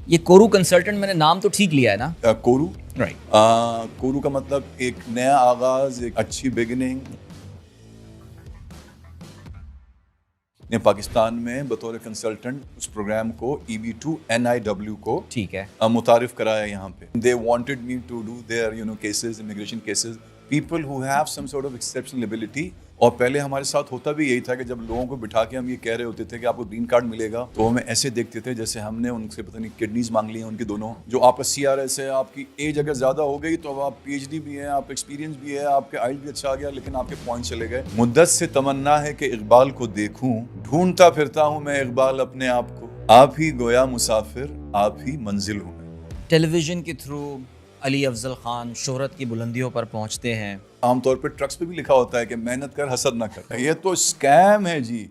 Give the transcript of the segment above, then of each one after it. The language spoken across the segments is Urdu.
یہ کورو کنسلٹنٹ میں نے نام تو ٹھیک لیا ہے نا؟ کورو رائٹ. کورو کا مطلب ایک نیا آغاز، ایک اچھی بگننگ. نے پاکستان میں بطور کنسلٹنٹ اس پروگرام کو EB2 NIW کو ٹھیک ہے. متعارف کرایا یہاں پہ. They wanted me to do their cases, immigration cases, people who have some sort of exceptional ability. اور پہلے ہمارے ساتھ ہوتا بھی یہی تھا کہ جب لوگوں کو بٹھا کے ہم یہ کہہ رہے ہوتے تھے کہ آپ کو گرین کارڈ ملے گا تو ہمیں ایسے دیکھتے تھے جیسے ہم نے ان سے پتہ نہیں کڈنیز مانگ لی ہیں ان کی دونوں. جو آپ کا CRS ہے، آپ کی ایج اگر زیادہ ہو گئی تو اب آپ PhD بھی ہیں، آپ ایکسپیرینس بھی ہے، آپ کے آئل بھی اچھا آ گیا، لیکن آپ کے پوائنٹ چلے گئے. مدت سے تمنا ہے کہ اقبال کو دیکھوں، ڈھونڈتا پھرتا ہوں میں اقبال اپنے آپ کو، آپ ہی گویا مسافر، آپ ہی منزل ہوں میں. ٹیلی ویژن کے تھرو علی افضل خان شہرت کی بلندیوں پر پہنچتے ہیں. عام طور پہ ٹرکس پہ بھی لکھا ہوتا ہے کہ محنت کر حسد نہ کر. یہ تو اسکیم ہے جی.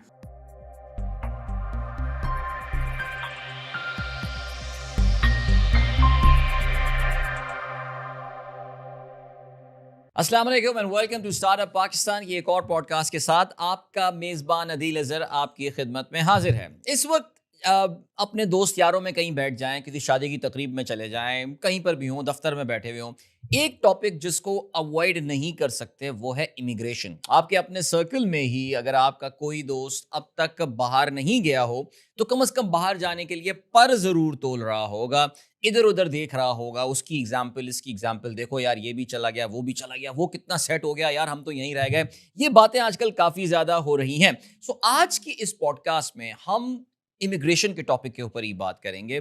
السلام علیکم and welcome to startup Pakistan. یہ ایک اور پوڈ کاسٹ کے ساتھ آپ کا میزبان عدیل اظہر آپ کی خدمت میں حاضر ہے. اس وقت اپنے دوست یاروں میں کہیں بیٹھ جائیں، کسی شادی کی تقریب میں چلے جائیں، کہیں پر بھی ہوں، دفتر میں بیٹھے ہوئے ہوں، ایک ٹاپک جس کو اوائڈ نہیں کر سکتے وہ ہے امیگریشن. آپ کے اپنے سرکل میں ہی اگر آپ کا کوئی دوست اب تک باہر نہیں گیا ہو تو کم از کم باہر جانے کے لیے پر ضرور تول رہا ہوگا، ادھر ادھر دیکھ رہا ہوگا، اس کی ایگزامپل اس کی ایگزامپل دیکھو یار، یہ بھی چلا گیا، وہ بھی چلا گیا، وہ کتنا سیٹ ہو گیا، یار ہم تو یہیں رہ گئے. یہ باتیں آج کل کافی زیادہ ہو رہی ہیں. سو آج کی اس پوڈ کاسٹ میں ہم امیگریشن کے ٹاپک کے اوپر ہی بات کریں گے.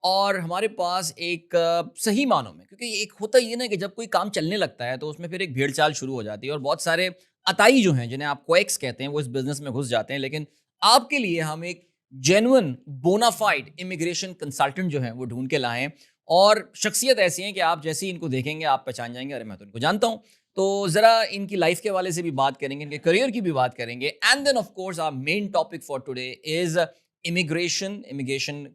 اور ہمارے پاس ایک صحیح معنوں میں، کیونکہ ایک ہوتا یہ نا کہ جب کوئی کام چلنے لگتا ہے تو اس میں پھر ایک بھیڑ چال شروع ہو جاتی ہے اور بہت سارے عطائی جو ہیں جنہیں آپ کویکس کہتے ہیں وہ اس بزنس میں گھس جاتے ہیں. لیکن آپ کے لیے ہم ایک جینون بونافائڈ امیگریشن کنسلٹنٹ جو ہیں وہ ڈھونڈ کے لائیں، اور شخصیت ایسی ہیں کہ آپ جیسے ہی ان کو دیکھیں گے آپ پہچان جائیں گے، ارے میں تو ان کو جانتا ہوں. تو ذرا ان کی لائف کے حوالے سے بھی بات کریں گے، ان کے کریئر کی بھی بات کریں گے. And then of course our main topic for today is immigration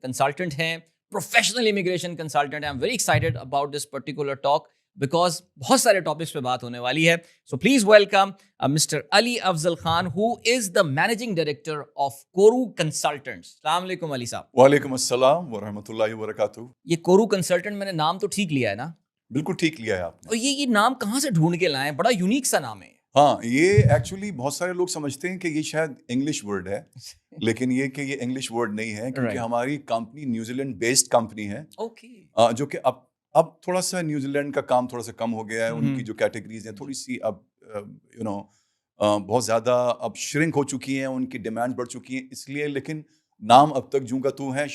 consultant ہیں، professional immigration consultant. I am very excited about this particular talk because بہت سارے ٹاپکس پہ بات ہونے والی ہے. So please welcome mister Ali Afzal Khan who is the managing director of Koru consultants. السلام علیکم علی صاحب. وعلیکم السلام ورحمۃ اللہ وبرکاتہ. یہ کورو کنسلٹنٹ میں نے نام تو ٹھیک لیا ہے نا؟ بالکل ٹھیک لیا ہے آپ نے. اور یہ نام کہاں سے ڈھونڈ کے لائیں؟ بڑا یونیک سا نام ہے. ہاں، یہ ایکچولی بہت سارے لوگ سمجھتے ہیں کہ یہ شاید انگلش ورڈ ہے، لیکن یہ کہ یہ انگلش ورڈ نہیں ہے، کیونکہ ہماری company New Zealand based company ہے. جو کہ اب تھوڑا سا نیوزی لینڈ کا کام تھوڑا سا کم ہو گیا ہے. ان کی جو کیٹیگریز ہیں تھوڑی سی اب بہت زیادہ اب شرنک ہو چکی ہیں، ان کی ڈیمانڈ بڑھ چکی ہیں، اس لیے. لیکن نام اب تک جوں کا تو ہے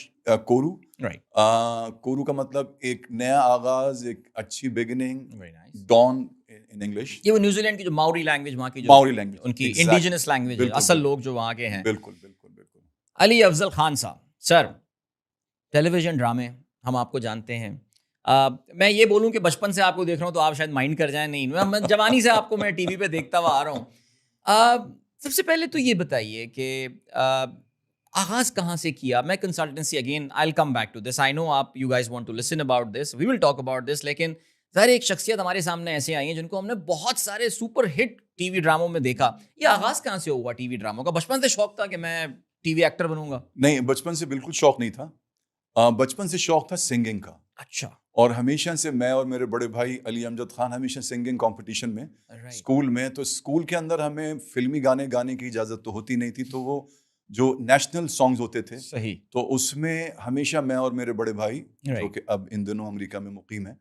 کورو. کورو کا مطلب ایک نیا آغاز، ایک اچھی بگننگ، ڈان ان انگلش. یہ وہ نیوزی لینڈ کی جو ماؤری لینگویج، وہاں کی جو ماؤری لینگویج، ان کی انڈیجنس لینگویج ہے، اصل لوگ جو وہاں کے ہیں. بالکل بالکل بالکل. علی افضل خان صاحب، سر ٹیلی ویژن ڈرامے ہم آپ کو جانتے ہیں. میں یہ بولوں کہ بچپن سے آپ کو دیکھ رہا ہوں تو آپ شاید مائنڈ کر جائیں. نہیں، میں جوانی سے آپ کو میں ٹی وی پہ دیکھتا ہوا آ رہا ہوں. سب سے پہلے تو یہ بتائیے کہ آغاز کہاں سے کیا؟ میں consultancy, again I will come back to this, I know آپ you guys want to listen about this, we will talk about this. لیکن ظاہر ایک شخصیت ہمارے سامنے ایسے آئی ہیں جن کو ہم نے بہت سارے سپر ہٹ ٹی وی ڈراموں میں دیکھا. یہ آغاز کہاں سے ہوا ٹی وی ڈراموں کا؟ بچپن سے شوق تھا کہ میں ٹی وی ایکٹر بنوں گا؟ نہیں، بچپن سے بالکل شوق نہیں تھا. بچپن سے شوق تھا سنگنگ کا. اچھا. اور ہمیشہ سے میں اور میرے بڑے بھائی علی امجد خان ہمیشہ سنگنگ کمپٹیشن میں اسکول میں. تو اسکول کے اندر ہمیں فلمی گانے گانے کی اجازت تو ہوتی نہیں تھی، تو وہ جو نیشنل سانگز ہوتے تھے صحیح، تو اس میں ہمیشہ میں اور میرے بڑے بھائی جو کہ اب ان دنوں امریکہ میں مقیم ہیں،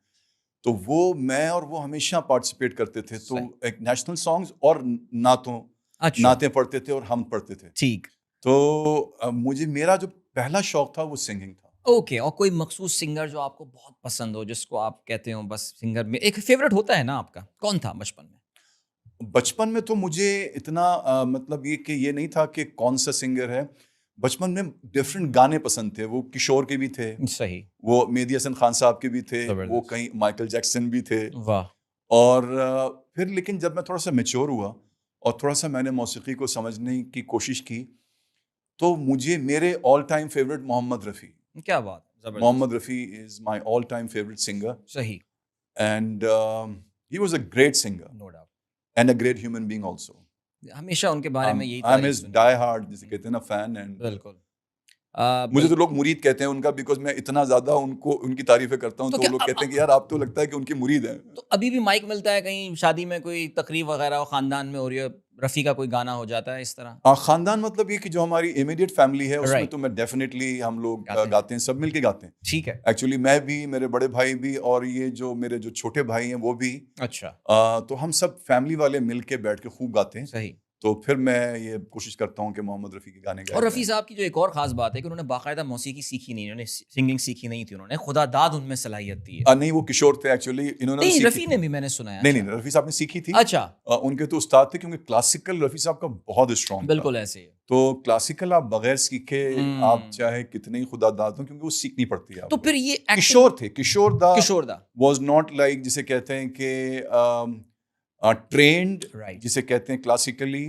تو وہ میں اور وہ ہمیشہ پارٹیسپیٹ کرتے تھے. تو ایک نیشنل سانگز اور نعتیں پڑھتے تھے اور ہم پڑھتے تھے. ٹھیک. تو مجھے میرا جو پہلا شوق تھا وہ سنگنگ تھا. اوکے. اور کوئی مخصوص سنگر جو آپ کو بہت پسند ہو، جس کو آپ کہتے ہو بس سنگر میں ایک فیوریٹ ہوتا ہے نا آپ کا، کون تھا بچپن میں؟ بچپن میں تو مجھے اتنا مطلب یہ کہ یہ نہیں تھا کہ کون سا سنگر ہے. بچپن میں ڈفرینٹ گانے پسند تھے. وہ کشور کے بھی تھے، صحیح، وہ مہدی حسن خان صاحب کے بھی تھے، وہ کہیں مائیکل جیکسن بھی تھے. واہ. اور پھر لیکن جب میں تھوڑا سا میچور ہوا اور تھوڑا سا میں نے موسیقی کو سمجھنے کی کوشش کی، تو مجھے میرے آل ٹائم فیوریٹ محمد رفیع. کیا بات. محمد رفیع از مائی آل ٹائم فیوریٹ سنگر. صحیح. And he was a great singer no doubt. And a great human being also. ہمیشہ ان کے بارے میں یہی I am his dye hard جسے کہتے ہیں نا فین. اینڈ بالکل. مجھے تو لوگ مرید کہتے ہیں ان کا, بیکاز میں اتنا زیادہ ان کی تعریفیں کرتا ہوں, تو وہ لوگ کہتے ہیں کہ یار آپ تو لگتا ہے کہ ان کی مرید ہیں. تو ابھی بھی مائک ملتا ہے کہیں شادی میں, کوئی تقریب وغیرہ خاندان میں ہو رہی ہے, رفیع کا کوئی گانا ہو جاتا ہے اس طرح؟ خاندان مطلب یہ کہ جو ہماری امیڈیٹ فیملی ہے اس میں تو میں ڈیفینیٹلی ہم لوگ گاتے ہیں, سب مل کے گاتے ہیں. ٹھیک ہے. ایکچولی میں بھی, میرے بڑے بھائی بھی, اور یہ جو میرے جو چھوٹے بھائی ہیں وہ بھی. اچھا. تو ہم سب فیملی والے مل کے بیٹھ کے خوب گاتے ہیں. صحیح. تو پھر میں یہ کوشش کرتا ہوں کہ محمد رفیع کے گانے گائے. اور رفیع صاحب کی جو ایک اور خاص بات ہے کہ انہوں نے باقاعدہ موسیقی سیکھی نہیں, انہوں نے سنگنگ سیکھی نہیں تھی, انہوں نے خدا داد ان میں صلاحیت تھی. نہیں, وہ کشور تھے ایکچولی. انہوں نے نہیں, رفیع نے بھی میں نے سنا ہے. نہیں, رفیع صاحب نے سیکھی تھی. اچھا. ان کے تو استاد تھے, کیونکہ کلاسیکل رفیع صاحب کا بہت اسٹرانگ. بالکل ایسے ہی. تو کلاسیکل آپ بغیر سیکھے آپ چاہے کتنے ہی خدا داد ہوں, کیونکہ وہ سیکھنی پڑتی ہے. تو پھر یہ کشور تھے, کشور دا واز ناٹ لائک جسے کہتے ہیں کہ ٹرینڈ, جسے کہتے ہیں کلاسیکلی,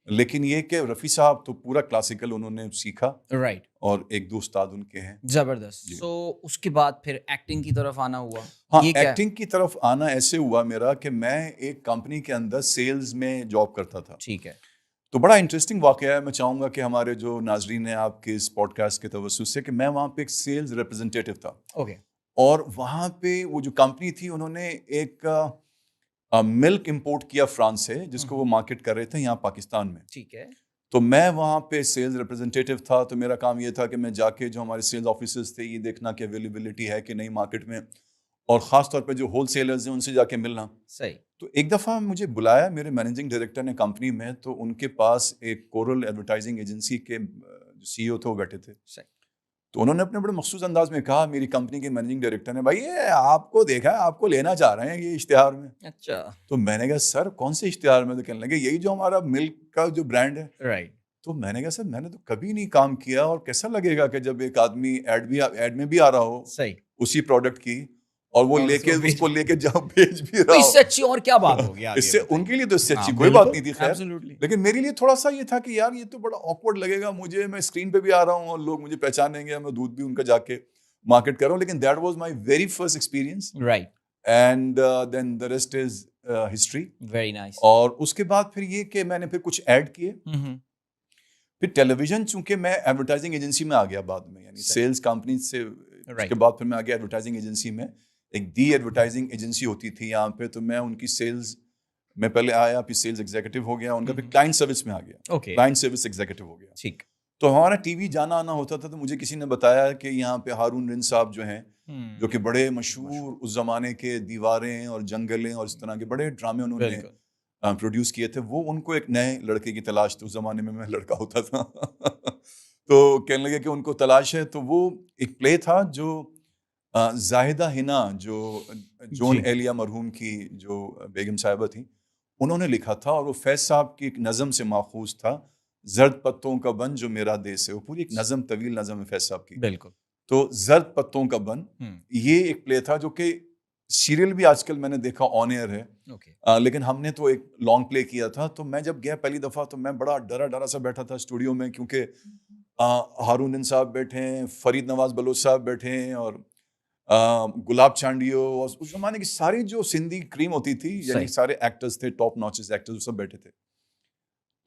لیکن یہ کہ رفیع صاحب تو پورا کلاسیکل انہوں نے سیکھا. رائٹ. اور ایک دو استاد ان کے ہیں. زبردست. سو اس کے بعد پھر ایکٹنگ کی طرف آنا ہوا. ہاں, ایکٹنگ کی طرف آنا ایسے ہوا میرا کہ میں ایک کمپنی کے اندر سیلز میں جاب کرتا تھا. ٹھیک ہے. تو بڑا انٹرسٹنگ واقعہ ہے. میں چاہوں گا کہ ہمارے جو ناظرین ہیں آپ کے اس پوڈ کاسٹ کے توسط سے, کہ میں وہاں پہ ایک سیلز ریپرزینٹیٹیو تھا. اوکے. اور وہاں پہ وہ جو کمپنی تھی انہوں نے ایک ملک امپورٹ کیا فرانس سے, جس کو وہ مارکیٹ کر رہے تھے یہاں پاکستان میں. ٹھیک ہے. تو میں وہاں پہ سیلز ریپرزینٹیٹیو تھا. تو میرا کام یہ تھا کہ میں جا کے جو ہمارے سیلز آفیسرز تھے یہ دیکھنا کہ اویلیبلٹی ہے کہ نہیں مارکیٹ میں, اور خاص طور پہ جو ہول سیلرز ہیں ان سے جا کے ملنا. صحیح. تو ایک دفعہ مجھے بلایا میرے مینیجنگ ڈائریکٹر نے کمپنی میں, تو ان کے پاس ایک کورل ایڈورٹائزنگ ایجنسی کے جو سی ای او تھے وہ بیٹھے تھے. صحیح. تو انہوں نے اپنے بڑے مخصوص انداز میں کہا, میری کمپنی کے مینیجنگ ڈائریکٹر نے, بھائی یہ آپ کو دیکھا ہے, آپ کو لینا چاہ رہے ہیں یہ اشتہار میں. اچھا. تو میں نے کہا سر کون سے اشتہار میں؟ تو کہنے لگے یہی جو ہمارا ملک کا جو برانڈ ہے. رائٹ. تو میں نے کہا سر میں نے تو کبھی نہیں کام کیا, اور کیسا لگے گا کہ جب ایک آدمی ایڈ میں بھی آ رہا ہو صحیح اسی پروڈکٹ کی, اور وہ لے کے اس کو لے کے جہاں بھیج بھی رہا ہو. اس سے اچھی اور کیا بات ہوگی؟ اس سے ان کے لیے تو اس سے اچھی کوئی بات نہیں تھی خیر, لیکن میرے لیے تھوڑا سا یہ تھا کہ یار یہ تو بڑا آکورڈ لگے گا مجھے, میں اسکرین پہ بھی آ رہا ہوں اور لوگ مجھے پہچانیں گے, میں دودھ بھی ان کا جا کے مارکیٹ کر رہا ہوں. لیکن that was my very first experience. Right. And then the rest is history. Very nice. اور اس کے بعد پھر یہ کہ میں نے پھر کچھ ایڈ کیے. پھر ٹیلی ویژن, چونکہ میں ایڈورٹائزنگ ایجنسی میں آ گیا بعد میں, یعنی سیلز کمپنی سے اس کے بعد پھر میں آ گیا ایڈورٹائزنگ ایجنسی میں. ایک دی ایڈورٹائزنگ ایجنسی ہوتی تھی یہاں پہ, تو میں ان کی سیلز میں پہلے آیا, پھر سیلز ایگزیکٹو ہو گیا ان کا, پھر کلائنٹ سروس میں آ گیا, کلائنٹ سروس ایگزیکٹو ہو گیا. ٹھیک. تو ہمارا ٹی وی جانا آنا ہوتا تھا, تو مجھے کسی نے بتایا کہ یہاں پہ ہارون رند صاحب جو ہیں, جو کہ بڑے مشہور اس زمانے کے دیواریں اور جنگلیں اور اس طرح کے بڑے ڈرامے انہوں نے پروڈیوس کیے تھے, وہ ان کو ایک نئے لڑکے کی تلاش تھی. اس زمانے میں لڑکا ہوتا تھا تو کہنے لگے کہ ان کو تلاش ہے. تو وہ ایک پلے تھا جو زاہدہ ہنا, جو جون ایلیا مرحوم کی جو بیگم صاحبہ تھیں, انہوں نے لکھا تھا, اور وہ فیض صاحب کی ایک نظم سے ماخوذ تھا, زرد پتوں کا بن جو میرا دیس ہے. وہ پوری ایک نظم, طویل نظم ہے فیض صاحب کی. بالکل. تو زرد پتوں کا بن یہ ایک پلے تھا, جو کہ سیریل بھی آج کل میں نے دیکھا آن ایئر ہے, لیکن ہم نے تو ایک لانگ پلے کیا تھا. تو میں جب گیا پہلی دفعہ تو میں بڑا ڈرا سا بیٹھا تھا اسٹوڈیو میں, کیونکہ ہارون رند صاحب بیٹھے ہیں, فرید نواز بلوچ صاحب بیٹھے ہیں, اور گلاب چانڈیو, اور اس زمانے کی ساری جو سندھی کریم ہوتی تھی, یعنی سارے ایکٹرز تھے, ٹاپ ناچز ایکٹرز, سب بیٹھے تھے.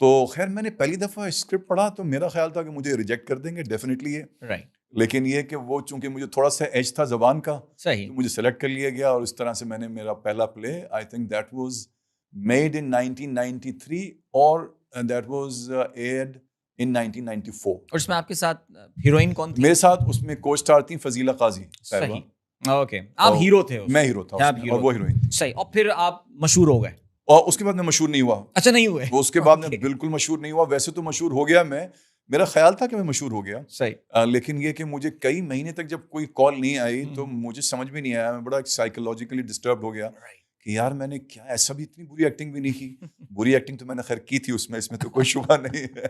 تو خیر میں نے پہلی دفعہ اسکرپٹ پڑھا تو میرا خیال تھا کہ مجھے ریجیکٹ کر دیں گے ڈیفینیٹلی یہ, رائٹ. لیکن یہ کہ وہ چونکہ مجھے تھوڑا سا ایج تھا زبان کا, صحیح, مجھے سلیکٹ کر لیا گیا, اور اس طرح سے میں نے میرا پہلا play, I think that was made in 1993 اور دیٹ واز ایئرڈ ان 1994. اور اس میں آپ کے ساتھ ہیروئن کون تھی؟ میرے ساتھ اس میں کو اسٹار تھی فضیلہ قاضی. صحیح. اوکے, آپ ہیرو تھے. میں ہیرو تھا اور وہ ہیروئن تھی. صحیح. اور پھر آپ مشہور ہو گئے؟ اور اس کے بعد میں مشہور نہیں ہوا. اچھا, نہیں ہوئے. وہ اس کے بعد میں بالکل مشہور نہیں ہوا. ویسے تو مشہور ہو گیا میں, میرا خیال تھا کہ میں مشہور ہو گیا. صحیح. لیکن یہ کہ مجھے کئی مہینے تک جب کوئی کال نہیں آئی تو مجھے سمجھ بھی نہیں آیا, میں بڑا سائیکولوجیکلی ڈسٹرب ہو گیا کہ یار میں نے کیا, ایسا بھی اتنی بری ایکٹنگ بھی نہیں کی. بری ایکٹنگ تو میں نے خیر کی تھی اس میں تو کوئی شبہ نہیں ہے,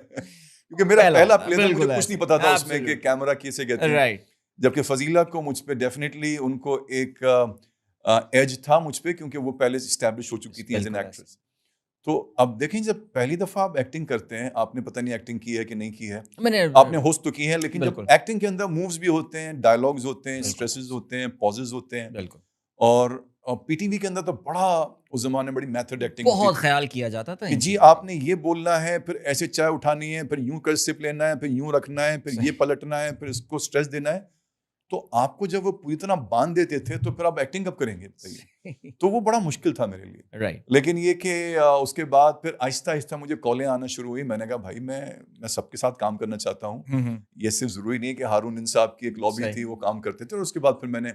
کیونکہ میرا پہلا پلے تھا, مجھے کچھ نہیں پتا تھا اس میں کہ کیمرہ کیسے کہتے ہیں. جبکہ فضیلہ کو مجھ پہ ڈیفینیٹلی ان کو ایک ایج تھا مجھ پہ, کیونکہ وہ پہلے سے اسٹیبلش ہو چکی تھی ایز این ایکٹریس. تو اب دیکھیں جب پہلی دفعہ آپ ایکٹنگ کرتے ہیں, آپ نے پتہ نہیں ایکٹنگ کی ہے کہ نہیں کی ہے, آپ نے ہوسٹ تو کی ہے, لیکن جب ایکٹنگ کے اندر مووز بھی ہوتے ہیں, ڈائلاگز ہوتے ہیں, اسٹریسز ہوتے ہیں, پازز ہوتے ہیں, بالکل, اور اور پی ٹی وی کے اندر تو بڑا اس زمانے میں بڑی میتھڈ ایکٹنگ بہت خیال کیا جاتا تھا کہ جی آپ نے یہ بولنا ہے، پھر ایسے چائے اٹھانی ہے، پھر یوں کر سپ لینا ہے، پھر یوں رکھنا ہے، پھر یہ پلٹنا ہے، پھر اس کو اسٹریس دینا ہے. تو آپ کو جب وہ پوری طرح باندھ دیتے تھے تو پھر آپ ایکٹنگ کب کریں گے؟ تو وہ بڑا مشکل تھا میرے لیے. رائٹ. لیکن یہ کہ اس کے بعد پھر آہستہ آہستہ مجھے کالیں آنا شروع ہوئی. میں نے کہا بھائی میں سب کے ساتھ کام کرنا چاہتا ہوں. یہ صرف ضروری نہیں ہے کہ ہارون صاحب کی ایک لابی تھی وہ کام کرتے تھے. اور اس کے بعد پھر میں نے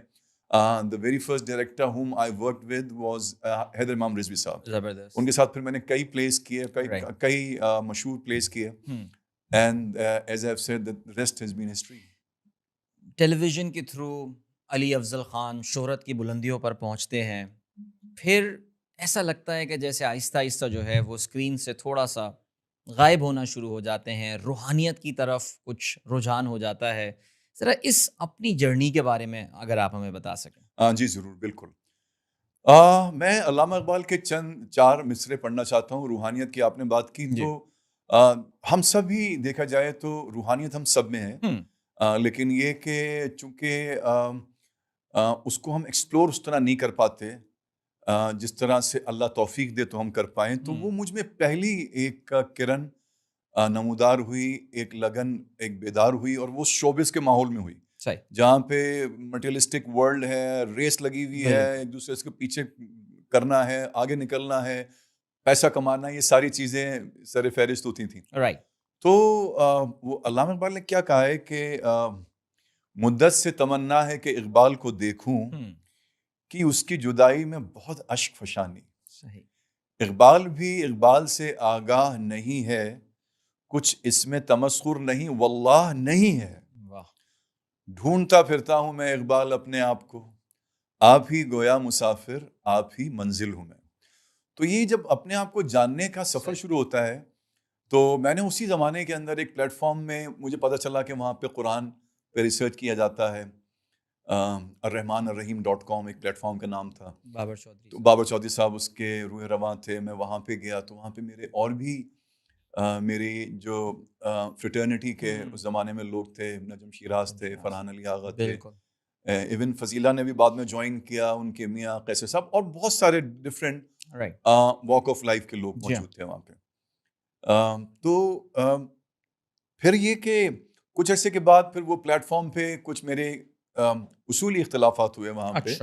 the very first director whom I worked with was Haider امام رضوی صاحب. زبردست. ان کے ساتھ پھر میں نے کئی پلیز کیے، کئی مشہور پلیز کیے. And as I've said, the rest has been history. Television کے تھرو علی افضل خان شہرت کی بلندیوں پر پہنچتے ہیں، پھر ایسا لگتا ہے کہ جیسے آہستہ آہستہ جو ہے وہ اسکرین سے تھوڑا سا غائب ہونا شروع ہو جاتے ہیں، روحانیت کی طرف کچھ رجحان ہو جاتا ہے. ذرا اس اپنی جرنی کے بارے میں اگر آپ ہمیں بتا سکیں. جی ضرور، بالکل. میں علامہ اقبال کے چند 4 مصرے پڑھنا چاہتا ہوں. روحانیت کی آپ نے بات کی تو ہم سب ہی دیکھا جائے تو روحانیت ہم سب میں ہے. لیکن یہ کہ چونکہ اس کو ہم ایکسپلور اس طرح نہیں کر پاتے جس طرح سے اللہ توفیق دے تو ہم کر پائیں. تو وہ مجھ میں پہلی ایک کرن نمودار ہوئی، ایک لگن، ایک بیدار ہوئی، اور وہ شوبز کے ماحول میں ہوئی جہاں پہ مٹیریلسٹک ورلڈ ہے، ریس لگی ہوئی ہے، ایک دوسرے کے پیچھے کرنا ہے، آگے نکلنا ہے، پیسہ کمانا، یہ ساری چیزیں سر فہرست ہوتی تھیں. تو وہ علامہ اقبال نے کیا کہا ہے کہ مدت سے تمنا ہے کہ اقبال کو دیکھوں کہ اس کی جدائی میں بہت اشک فشانی. اقبال بھی اقبال سے آگاہ نہیں ہے، کچھ اس میں تمسخر نہیں واللہ نہیں ہے. ڈھونڈتا پھرتا ہوں میں اقبال اپنے آپ کو، آپ ہی گویا مسافر، آپ ہی منزل ہوں میں. تو یہ جب اپنے آپ کو جاننے کا سفر شروع ہوتا ہے تو میں نے اسی زمانے کے اندر ایک پلیٹ فارم میں مجھے پتہ چلا کہ وہاں پہ قرآن پہ ریسرچ کیا جاتا ہے. الرحمن الرحیم .com ایک پلیٹ فارم کا نام تھا. بابر چودھری صاحب اس کے روح رواں تھے. میں وہاں پہ گیا تو وہاں پہ میرے اور بھی میری جو فریٹرنیٹی کے اس زمانے میں لوگ تھے، نجم شیراز تھے، فرحان علی آغا تھے، ایون فضیلہ نے بھی بعد میں جوائن کیا، ان کے میاں قیصر صاحب، اور بہت سارے ڈفرینٹ واک آف لائف کے لوگ موجود تھے وہاں پہ. تو پھر یہ کہ کچھ عرصے کے بعد پھر وہ پلیٹ فارم پہ کچھ میرے اصولی اختلافات ہوئے وہاں پہ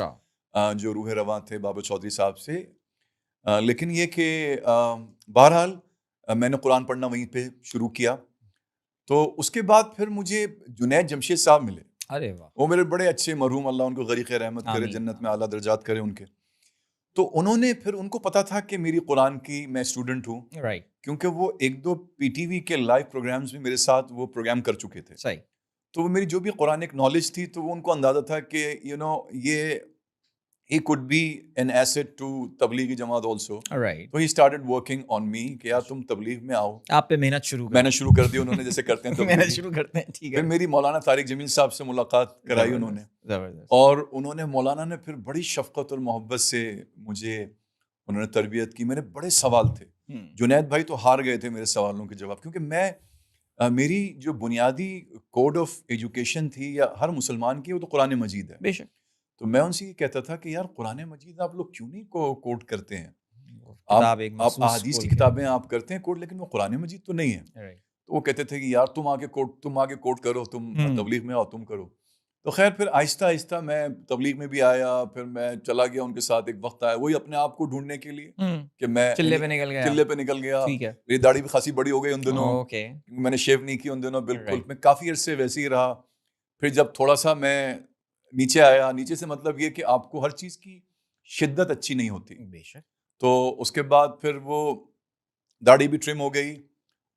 جو روح رواں تھے بابر چودھری صاحب سے. لیکن یہ کہ بہرحال میں نے قرآن پڑھنا وہیں پہ شروع کیا. تو اس کے بعد پھر مجھے جنید جمشید صاحب ملے. ارے واہ. وہ میرے بڑے اچھے مرحوم، اللہ ان کو غریق رحمت کرے، جنت میں اعلیٰ درجات کرے ان کے. تو انہوں نے پھر ان کو پتا تھا کہ میری قرآن کی میں اسٹوڈنٹ ہوں، کیونکہ وہ 1-2 پی ٹی وی کے لائیو پروگرامز میں میرے ساتھ وہ پروگرام کر چکے تھے. تو وہ میری جو بھی قرآنک نالج تھی تو وہ ان کو اندازہ تھا کہ یہ he could be an asset to Tablighi Jamaat also. So he started working on me کہ یار تم تبلیغ میں آؤ. آپ پہ محنت شروع میں نے شروع کر دی. انہوں نے جیسے کرتے ہیں محنت شروع کرتے ہیں. ٹھیک ہے. پھر میری مولانا طارق جمیل صاحب سے ملاقات کرائی انہوں نے، اور انہوں نے مولانا نے پھر بڑی شفقت اور محبت سے مجھے انہوں نے تربیت کی. میرے بڑے سوال تھے. جنید بھائی تو ہار گئے تھے میرے سوالوں کے جواب، کیونکہ میں میری جو بنیادی کوڈ آف ایجوکیشن تھی یا ہر مسلمان کی، وہ تو قرآن مجید ہے. بے شک. تو میں ان سے یہ کہتا تھا کہ یار قرآن مجید آپ لوگ کیوں نہیں کوٹ کرتے ہیں؟ آپ احادیث کی کتابیں آپ کرتے ہیں کوٹ، لیکن وہ قرآن مجید تو نہیں ہے. تو وہ کہتے تھے کہ یار تم آگے کوٹ کرو، تم تبلیغ میں آؤ، تم کرو. تو خیر پھر آہستہ آہستہ میں تبلیغ میں بھی آیا. پھر میں چلا گیا ان کے ساتھ. ایک وقت آیا وہی اپنے آپ کو ڈھونڈنے کے لیے کہ میں چلے پہ نکل گیا. میری داڑھی بھی خاصی بڑی ہو گئی ان دنوں، میں نے شیو نہیں کی ان دنوں بالکل. میں کافی عرصے ویسے ہی رہا. پھر جب تھوڑا سا میں نیچے آیا، نیچے سے مطلب یہ کہ آپ کو ہر چیز کی شدت اچھی نہیں ہوتی. تو اس کے بعد پھر وہ داڑھی بھی ٹرم ہو گئی،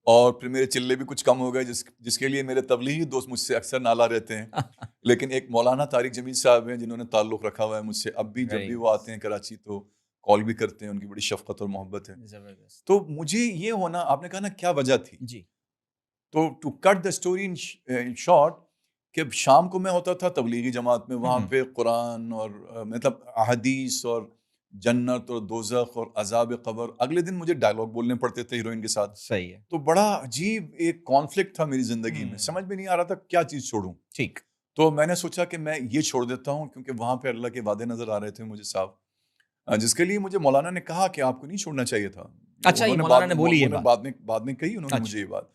اور پھر میرے چلے بھی کچھ کم ہو گئے، جس کے لیے میرے تبلیغی دوست مجھ سے اکثر نالا رہتے ہیں. لیکن ایک مولانا طارق جمیل صاحب ہیں جنہوں نے تعلق رکھا ہوا ہے مجھ سے. اب بھی جب بھی وہ آتے ہیں کراچی تو کال بھی کرتے ہیں. ان کی بڑی شفقت اور محبت ہے. تو مجھے یہ ہونا، آپ نے کہا نا کیا وجہ تھی، تو to cut the story in short, کہ شام کو میں ہوتا تھا تبلیغی جماعت میں، وہاں پہ قرآن اور مطلب احادیث اور جنت اور دوزخ اور عذاب قبر. اگلے دن مجھے ڈائلاگ بولنے پڑتے تھے ہیروئن کے ساتھ. صحیح ہے. تو بڑا عجیب ایک کانفلکٹ تھا میری زندگی میں. سمجھ میں نہیں آ رہا تھا کیا چیز چھوڑوں. ٹھیک. تو میں نے سوچا کہ میں یہ چھوڑ دیتا ہوں، کیونکہ وہاں پہ اللہ کے وعدے نظر آ رہے تھے مجھے صاحب. جس کے لیے مجھے مولانا نے کہا کہ آپ کو نہیں چھوڑنا چاہیے تھا. اچھا یہ مولانا نے بولی یہ بات. بعد میں کہی انہوں نے مجھے یہ بات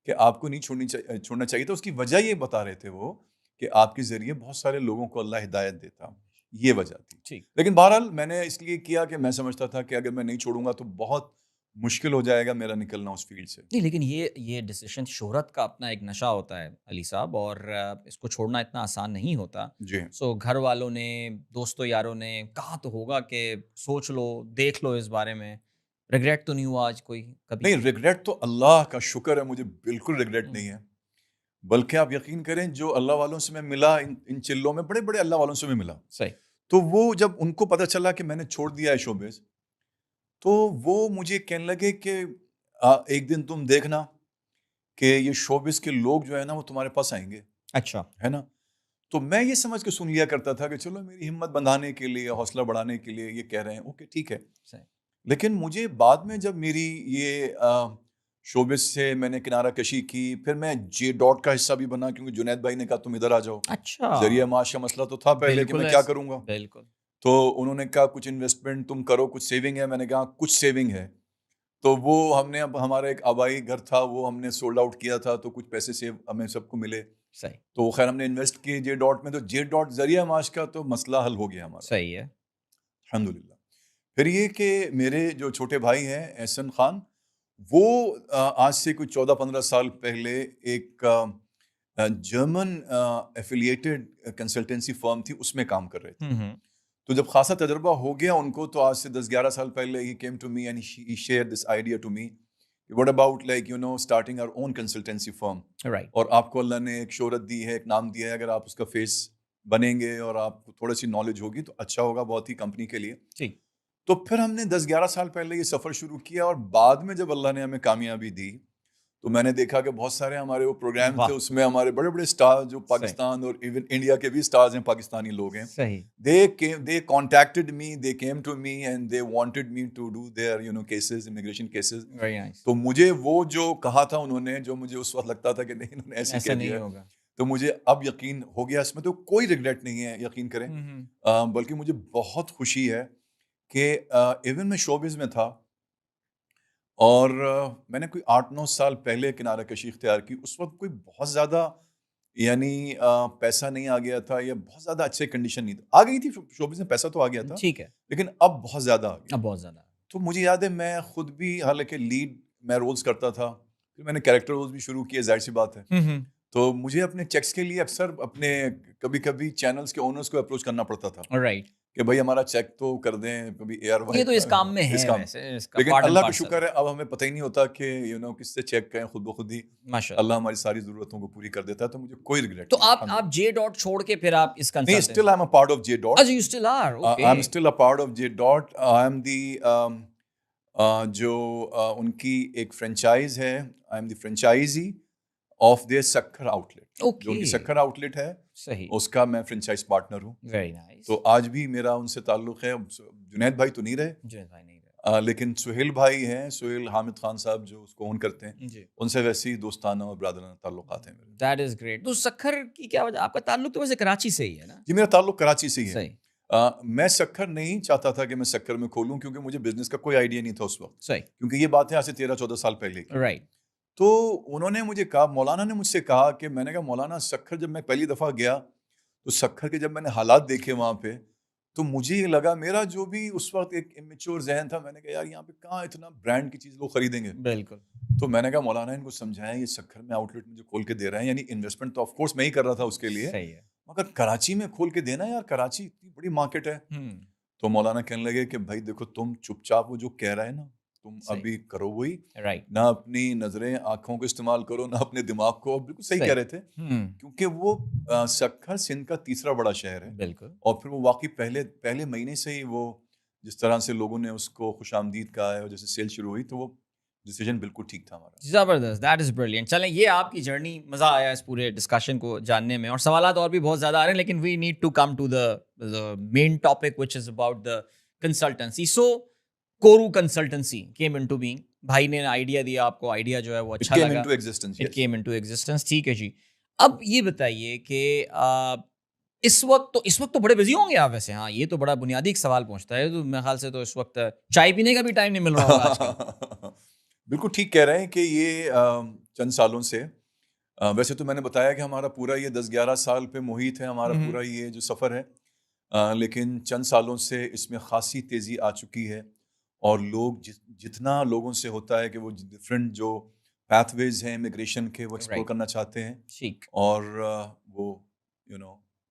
کہ آپ کو نہیں چھوڑنا چاہیے تھا. اس کی وجہ یہ بتا رہے تھے وہ کہ آپ کے ذریعے بہت سارے لوگوں کو اللہ ہدایت دیتا, یہ وجہ تھی. لیکن بہرحال میں نے اس لیے کیا کہ میں سمجھتا تھا کہ اگر میں نہیں چھوڑوں گا تو بہت مشکل ہو جائے گا میرا نکلنا اس فیلڈ سے. نہیں لیکن یہ ڈیسیشن, شہرت کا اپنا ایک نشہ ہوتا ہے علی صاحب, اور اس کو چھوڑنا اتنا آسان نہیں ہوتا. جی سو گھر والوں نے, دوستوں یاروں نے کہا تو ہوگا کہ سوچ لو, دیکھ لو اس بارے میں. ریگریٹ تو نہیں ہوا آج کوئی کبھی؟ نہیں, ریگریٹ تو اللہ کا شکر ہے, مجھے بالکل ریگریٹ نہیں ہے. بلکہ آپ یقین کریں جو اللہ والوں سے میں ملا, ان چلوں میں بڑے بڑے اللہ والوں سے میں ملا, صحیح, تو وہ جب ان کو پتہ چلا کہ میں نے چھوڑ دیا ہے شوبز, تو وہ مجھے کہنے لگے کہ ایک دن تم دیکھنا کہ یہ شوبز کے لوگ جو ہے نا وہ تمہارے پاس آئیں گے. اچھا ہے نا. تو میں یہ سمجھ کے سن لیا کرتا تھا کہ چلو میری ہمت بندھانے کے لیے, حوصلہ بڑھانے کے لیے یہ کہہ رہے ہیں, اوکے ٹھیک ہے. صحیح. لیکن مجھے بعد میں جب میری یہ شوبز سے میں نے کنارہ کشی کی, پھر میں جے ڈاٹ کا حصہ بھی بنا کیونکہ جنید بھائی نے کہا تم ادھر آ جاؤ. اچھا, ذریعہ معاش کا مسئلہ تو تھا پہلے کہ میں کیا کروں گا. بالکل. تو انہوں نے کہا کچھ انویسٹمنٹ تم کرو, کچھ سیونگ ہے. میں نے کہا کچھ سیونگ ہے. تو وہ ہم نے, اب ہمارا ایک آبائی گھر تھا وہ ہم نے سولڈ آؤٹ کیا تھا, تو کچھ پیسے سیو ہمیں سب کو ملے. صحیح. تو خیر ہم نے انویسٹ کیے جے ڈاٹ میں, تو جے ڈاٹ ذریعہ معاش کا تو مسئلہ حل ہو گیا ہمارا. صحیح ہے, الحمدللہ. پھر یہ کہ میرے جو چھوٹے بھائی ہیں احسن خان, وہ آج سے کچھ 14-15 سال پہلے ایک جرمن ایفیلیٹڈ کنسلٹنسی فرم تھی, اس میں کام کر رہے تھے. تو جب خاصا تجربہ ہو گیا ان کو, تو آج سے 10-11 سال پہلے he came to me and he shared this idea to me. What about like starting our own consultancy firm? Right. اور آپ کو اللہ نے ایک شہرت دی ہے, ایک نام دیا ہے, اگر آپ اس کا فیس بنیں گے اور آپ کو تھوڑی سی نالج ہوگی تو اچھا ہوگا بہت ہی کمپنی کے لیے. ٹھیک. تو پھر ہم نے 10-11 سال پہلے یہ سفر شروع کیا, اور بعد میں جب اللہ نے ہمیں کامیابی دی تو میں نے دیکھا کہ بہت سارے ہمارے وہ پروگرام تھے, اس میں ہمارے بڑے بڑے سٹار جو پاکستان اور ایون انڈیا کے بھی سٹارز ہیں, پاکستانی لوگ ہیں. صحیح. they contacted me, they came to me and they wanted me to do their cases, immigration cases. Very nice. تو مجھے وہ جو کہا تھا انہوں نے, جو مجھے اس وقت لگتا تھا کہ نہیں انہوں نے ایسے کہہ دیا, تو مجھے اب یقین ہو گیا اس میں. تو کوئی ریگریٹ نہیں ہے, یقین کریں. بلکہ مجھے بہت خوشی ہے کہ ایون میں شوبز میں تھا, اور میں نے کوئی 8-9 سال پہلے کنارہ کشی اختیار کی. اس وقت کوئی بہت زیادہ پیسہ نہیں آ گیا تھا, یا بہت زیادہ اچھے کنڈیشن نہیں تھا. آ گئی تھی شوبز میں, پیسہ تو آ گیا تھا, ٹھیک ہے, لیکن اب بہت زیادہ آ گیا. اب بہت زیادہ. تو مجھے یاد ہے میں خود بھی, حالانکہ لیڈ میں رولز کرتا تھا, پھر میں نے کیریکٹر رولز بھی شروع کیے, ظاہر سی بات ہے. تو مجھے اپنے چیکس کے لیے اکثر اپنے کبھی کبھی چینلز کے اونرز کو اپروچ کرنا پڑتا تھا. رائٹ. کہ بھائی ہمارا چیک تو کر دیں, کبھی اے آر وائی. یہ تو اس کام میں ہے, لیکن اللہ کا شکر ہے اب ہمیں پتہ ہی نہیں ہوتا کہ کس سے چیک کریں, خود بخود ہی اللہ ہماری ساری ضرورتوں کو پوری کر دیتا ہے. تو مجھے کوئی ریگریٹ. تو آپ جے ڈاٹ چھوڑ کے پھر آپ اس نہیں, still I am a part of J dot. اچھا, you still are. Okay, I am still a part of J dot. I am the جو ان کی ایک فرینچائز ہے, I am the franchisee of their Sukkur outlet. جو ان کی سکھر آؤٹ لیٹ ہے, صحیح, اس کا میں فرینچائز پارٹنر ہوں. Very nice. تو آج بھی میرا ان سے تعلق ہے. جنید بھائی تو نہیں رہے, جنید بھائی نہیں رہے, لیکن سہیل بھائی ہیں, سہیل حامد خان صاحب جو اس کو اون کرتے ہیں, جی, ان سے ویسے ہی دوستانہ اور برادرانہ تعلقات ہیں میرے. That is great. تو سکھر کی کیا وجہ, آپ کا تعلق تو ویسے کراچی سے ہی ہے نا؟ جی, میرا تعلق کراچی سے ہی ہے. صحیح. میں سکھر نہیں چاہتا تھا کہ میں سکھر میں کھولوں, کیونکہ مجھے بزنس کا کوئی آئیڈیا نہیں تھا اس وقت. صحیح. کیونکہ یہ بات ہے آج سے 13-14 سال پہلے کی. رائٹ. تو انہوں نے مجھے کہا, مولانا نے مجھ سے کہا کہ, میں نے کہا مولانا سکھر جب میں پہلی دفعہ گیا تو سکھر کے جب میں نے حالات دیکھے وہاں پہ, تو مجھے یہ لگا, میرا جو بھی اس وقت ایک امیچور ذہن تھا, میں نے کہا یار یہاں پہ کہاں اتنا برانڈ کی چیز لوگ خریدیں گے. بالکل. تو میں نے کہا مولانا ان کو سمجھایا, یہ سکھر میں آؤٹ لیٹ مجھے کھول کے دے رہے ہیں, یعنی انویسٹمنٹ تو آف کورس میں ہی کر رہا تھا اس کے لیے, صحیح ہے, مگر کراچی میں کھول کے دینا یار, کراچی اتنی بڑی مارکیٹ ہے. تو مولانا کہنے لگے کہ بھائی دیکھو, تم چپ چاپ وہ جو کہہ رہا ہے نا, تم ابھی کرو وہی, نہ اپنی نظریں آنکھوں کو استعمال کرو, نہ اپنے دماغ کو. بالکل صحیح کہہ رہے تھے, کیونکہ وہ سکھر سندھ کا تیسرا بڑا شہر ہے. بالکل. اور پھر وہ واقعی پہلے مہینے سے ہی وہ جس طرح سے لوگوں نے اس کو خوش آمدید کہا ہے, اور جیسے سیل شروع ہوئی, تو وہ ڈیسیژن بالکل ٹھیک تھا ہمارا. زبردست, دیٹ از بریلینٹ. چلیں, یہ آپ کی جرنی, مزہ آیا اس پورے ڈسکشن کو جاننے میں, اور سوالات اور بھی بہت زیادہ آ رہے ہیں, لیکن we need to come to the main topic which is about the consultancy. So کورو کنسلٹنسی کیم انٹو بینگ, بھائی نے آئیڈیا دیا آپ کو, آئیڈیا جو ہے وہ اچھا لگا, اٹ کیم انٹو ایگزسٹنس. ٹھیک ہے جی. اب یہ بتائیے کہ اس وقت تو بڑے بزی ہوں گے آپ ویسے. ہاں یہ تو بڑا بنیادی ایک سوال پہنچتا ہے. تو میرے خیال سے تو اس وقت چائے پینے کا بھی ٹائم نہیں مل رہا ہوگا آج کل. بالکل ٹھیک کہہ رہے ہیں کہ یہ چند سالوں سے ویسے تو میں نے بتایا کہ ہمارا پورا یہ 10-11 سال پہ محیط ہے ہمارا پورا یہ جو سفر ہے, لیکن چند سالوں سے اس میں خاصی تیزی آ چکی ہے, اور لوگ جتنا لوگوں سے ہوتا ہے کہ وہ ڈفرینٹ جو پیتھ ویز ہیں امیگریشن کے وہ ایکسپلور کرنا چاہتے ہیں, اور وہ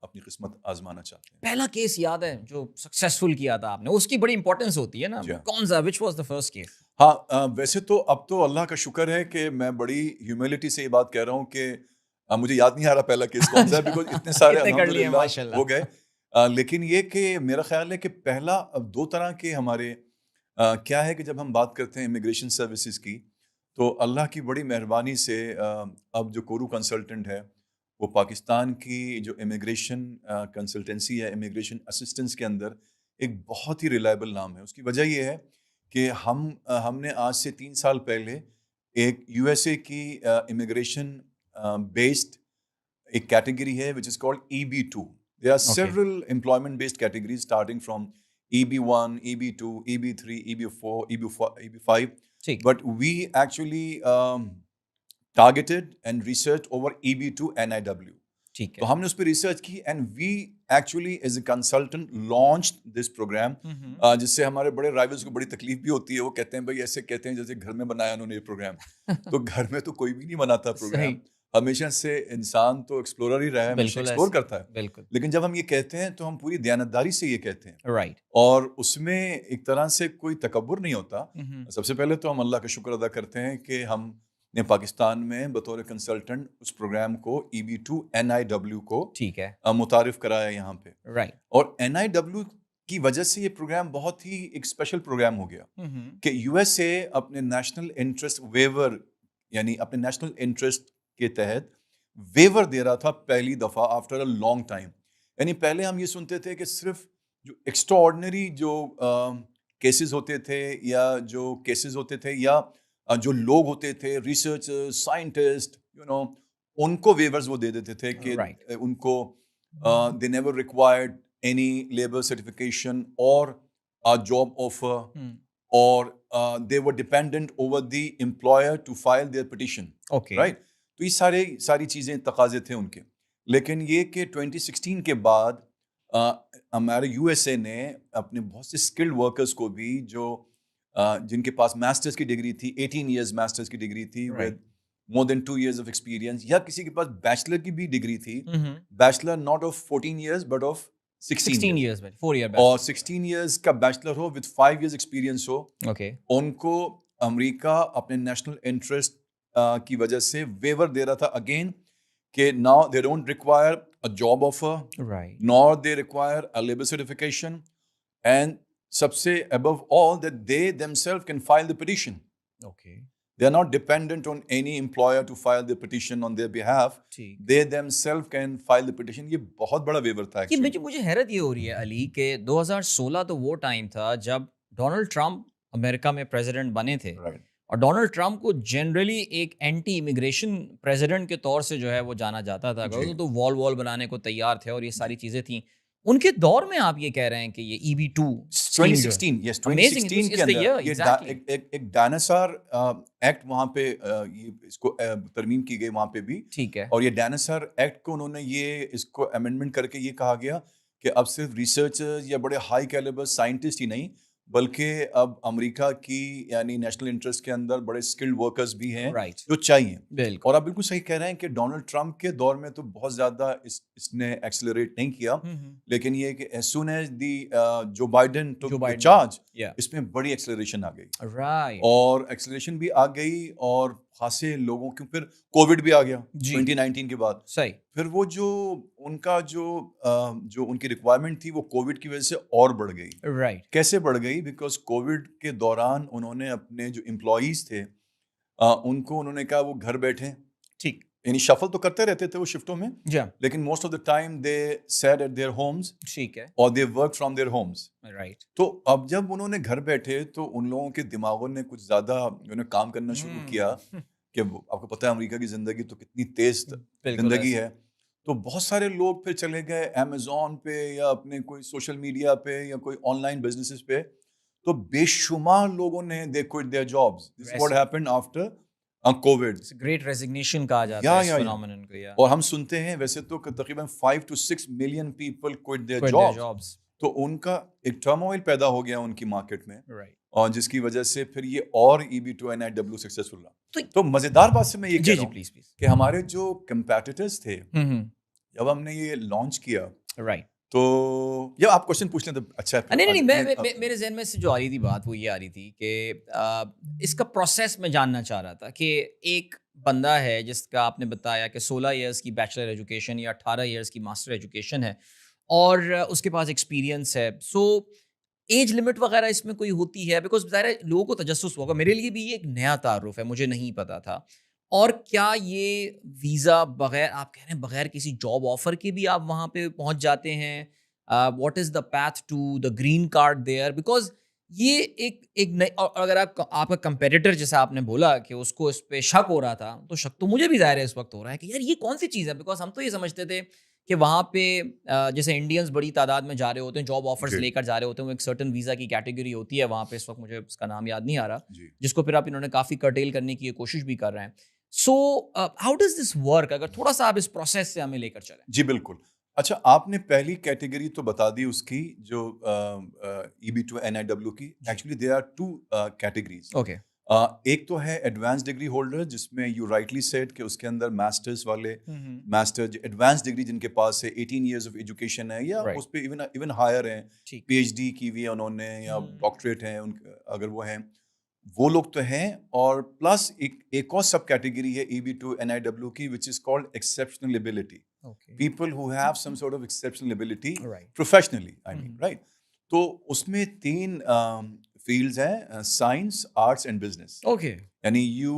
اپنی قسمت آزمانا چاہتے ہیں. پہلا کیس یاد ہے جو سکسیسفل کیا تھا آپ نے؟ اس کی بڑی امپورٹنس ہوتی ہے نا. کون سا which was the first case? ہاں ویسے تو اب تو اللہ کا شکر ہے کہ میں بڑی ہیوملٹی سے یہ بات کہہ رہا ہوں کہ مجھے یاد نہیں آ رہا پہلا کیس کون سا ہے, بیکاز اتنے سارے الحمدللہ ہو گئے. لیکن یہ کہ میرا خیال ہے کہ پہلا دو طرح کے ہمارے کیا ہے کہ جب ہم بات کرتے ہیں امیگریشن سروسز کی, تو اللہ کی بڑی مہربانی سے اب جو کورو کنسلٹنٹ ہے وہ پاکستان کی جو امیگریشن کنسلٹنسی ہے, امیگریشن اسسٹنس کے اندر ایک بہت ہی ریلائبل نام ہے. اس کی وجہ یہ ہے کہ ہم نے آج سے 3 سال پہلے ایک یو ایس اے کی امیگریشن بیسڈ ایک کیٹیگری ہے which is called EB2. There are several employment based categories starting from EB1, EB2, EB3, EB4, EB5. But we actually targeted and researched over EB2 NIW. تو ہم نے اس پہ ریسرچ کی and we actually as a consultant launch this program, جس سے ہمارے بڑے رائیولز کو بڑی تکلیف بھی ہوتی ہے. وہ کہتے ہیں بھائی ایسے کہتے ہیں جیسے گھر میں بنایا انہوں نے یہ پروگرام. تو گھر میں تو کوئی بھی نہیں بناتا پروگرام, ہمیشہ سے انسان تو ایکسپلورر ہی رہا ہے, ہمیشہ ایکسپلور کرتا ہے. لیکن جب ہم یہ کہتے ہیں تو ہم پوری دیانتداری سے یہ کہتے ہیں, اور اس میں ایک طرح سے کوئی تکبر نہیں ہوتا. سب سے پہلے تو ہم اللہ کا شکر ادا کرتے ہیں کہ ہم نے پاکستان میں بطور کنسلٹنٹ اس پروگرام کو EB2 NIW کو متعارف کرایا یہاں پہ. اور NIW کی وجہ سے یہ پروگرام بہت ہی ایک اسپیشل پروگرام ہو گیا کہ یو ایس اے اپنے نیشنل انٹرسٹ ویور, یعنی اپنے نیشنل انٹرسٹ کے تحت ویور دے رہا تھا پہلی دفعہ آفٹر اے لانگ ٹائم. یعنی پہلے ہم یہ سنتے تھے کہ صرف جو ایکسٹرا آرڈنری جو کیسز ہوتے تھے یا جو کیسز ہوتے تھے یا جو لوگ ہوتے تھے ریسرچر سائنٹسٹ ان کو ویورز وہ دے دیتے تھے کہ ان کو they never required any labour certification اور جاب آفر, اور they were dependent over the employer to file their petition. Right? تو یہ ساری چیزیں تقاضے تھے ان کے. لیکن یہ کہ 2016 کے بعد ہمارے یو ایس اے نے اپنے بہت سے اسکلڈ ورکرز کو بھی جو جن کے پاس ماسٹرز کی ڈگری تھی, 18 ایئرز ماسٹرز کی ڈگری تھی with more than 2 years of experience, یا کسی کے پاس بیچلر کی بھی ڈگری تھی, bachelor not of 14 years but of 16 years, 4 year اور 16 years کا bachelor who with 5 years experience ہو, ان کو امریکہ اپنے نیشنل انٹرسٹ کی وجہ سے ویور دے رہا تھا اگین کہ now they don't require a job offer, nor they require a labor certification, and سب سے above all that they themselves can file the petition. They are not dependent on any employer to file the petition on their behalf. They themselves can file the petition. یہ بہت بڑا ویور تھا. مجھے حیرت یہ ہو رہی ہے علی کہ 2016 تو وہ ٹائم تھا جب ڈونلڈ ٹرمپ امریکہ میں پریزیڈنٹ بنے تھے, اور ڈونلڈ ٹرمپ کو جنرلی ایک اینٹی امیگریشن پریزیڈنٹ کے طور سے جو ہے وہ جانا جاتا تھا. تو وال بنانے کو تیار تھے اور یہ ساری چیزیں تھیں. ان کے دور میں آپ یہ کہہ رہے ہیں کہ یہ EB2 2016 کے اندر ایک ڈائناسار ایکٹ وہاں پہ اس کو ترمیم کی گئی وہاں پہ بھی, ٹھیک ہے. اور یہ ڈائناسار ایکٹ کو انہوں نے یہ اس کو امینڈمنٹ کر کے یہ کہا گیا کہ اب صرف ریسرچرز یا بڑے ہائی کیلیبر سائنٹسٹ ہی نہیں بلکہ اب امریکہ کی یعنی نیشنل انٹرسٹ کے اندر بڑے اسکلڈ ورکرز بھی ہیں جو چاہیے. اور آپ بالکل صحیح کہہ رہے ہیں کہ ڈونلڈ ٹرمپ کے دور میں تو بہت زیادہ اس نے ایکسلریٹ نہیں کیا, لیکن یہ کہ as soon as the Joe Biden ٹوک چارج اس میں بڑی ایکسلریشن آ گئی, اور ایکسلریشن بھی آ گئی, اور خاصے لوگوں کے پھر کووڈ بھی آ گیا 2019 کے بعد. صحیح. پھر وہ جو ان کا جو ان کی ریکوائرمنٹ تھی وہ کووڈ کی وجہ سے اور بڑھ گئی. کیسے بڑھ گئی؟ بیکاز کووڈ کے دوران انہوں نے اپنے جو امپلائیز تھے ان کو انہوں نے کہا وہ گھر بیٹھیں, ٹھیک, یعنی شفل تو کرتے رہتے تھے وہ شفٹوں میں, لیکن most of the time they sit at their homes, ٹھیک ہے, اور they work from their homes. تو اب جب انہوں نے گھر بیٹھے تو ان لوگوں کے دماغوں نے کچھ زیادہ کام کرنا شروع کیا کہ آپ کو پتہ ہے امریکہ کی زندگی تو کتنی تیز زندگی ہے. تو بہت سارے لوگ پھر چلے گئے امیزون پہ یا اپنے کوئی سوشل میڈیا پہ یا کوئی آن لائن بزنسز پہ. تو بے شمار لوگوں نے they quit their jobs. This is what happened after COVID. Great resignation کہا جاتا Yeah, ہے اس yeah, yeah. فینومینن کو. یا اور ہم سنتے ہیں ویسے تو کہ تقریباً 5 to 6 million people quit their jobs. Jobs. تو ان کا ایک ٹرموائل پیدا ہو گیا ان کی مارکیٹ میں, رائٹ. اور جس کی وجہ سے پھر یہ اور EB2 NIW سکسیسفل رہا. تو مزیدار بات سے میں یہ کہہ رہا ہوں پلیز پلیز کہ ہمارے جو کمپیٹیٹرز تھے جب ہم نے یہ لانچ کیا, رائٹ. تو یا آپ کوشچن پوچھ لیں تو اچھا ہے. نہیں میرے ذہن میں سے جو آ رہی تھی بات وہ یہ آ رہی تھی کہ اس کا پروسیس میں جاننا چاہ رہا تھا کہ ایک بندہ ہے جس کا آپ نے بتایا کہ 16 ایئرس کی بیچلر ایجوکیشن یا 18 ایئرس کی ماسٹر ایجوکیشن ہے اور اس کے پاس ایکسپیرینس ہے. سو ایج لمٹ وغیرہ اس میں کوئی ہوتی ہے؟ بیکاز ظاہر ہے لوگوں کو تجسس ہوگا, میرے لیے بھی یہ ایک نیا تعارف ہے, مجھے نہیں پتا تھا. اور کیا یہ ویزا بغیر, آپ کہہ رہے ہیں بغیر کسی جاب آفر کے بھی آپ وہاں پہ پہنچ جاتے ہیں؟ What is the path to the green card there? Because یہ ایک نئی, اور اگر آپ کا کمپیٹیٹر جیسا آپ نے بولا کہ اس کو اس پہ شک ہو رہا تھا, تو شک تو مجھے بھی ظاہر ہے اس وقت ہو رہا ہے کہ یار یہ کون سی چیز ہے. بیکاز ہم تو یہ سمجھتے تھے کہ وہاں پہ جیسے انڈینس بڑی تعداد میں جا رہے ہوتے ہیں, جاب آفرز لے کر جا رہے ہوتے ہیں, وہ ایک سرٹن ویزا کی کیٹیگری ہوتی ہے وہاں پہ, اس وقت مجھے اس کا نام یاد نہیں آ رہا, جس کو پھر آپ انہوں نے کافی کرٹیل کرنے کی کوشش بھی کر رہے ہیں. So how does this work? اگر تھوڑا سا آپ اس پروسیس سے ہمیں لے کر چلیں. جی بالکل. اچھا, آپ نے پہلی کیٹیگری تو بتا دی اس کی جو EB2 NIW کی. Actually there are 2 categories. Okay. ایک تو ہے ایڈوانس ڈگری ہولڈر, جس میں یو رائٹلی سیڈ کہ اس کے اندر ماسٹرز والے, ماسٹر ایڈوانس ڈگری جن کے پاس ہے 18 ایئرز آف ایجوکیشن ہے, یا اس پہ ایون ہائر ہیں, PhD کی ہوئی ہے انہوں نے, یا ڈاکٹریٹ ہیں اگر وہ ہیں, وہ لوگ تو ہیں. اور پلس ایک اور سب کیٹیگری ہے EB2 NIW کی, which is called exceptional ability. People who have some sort of exceptional ability professionally, I mean, right? تو اس میں 3 fields ہیں, science, arts and business. Okay. یعنی you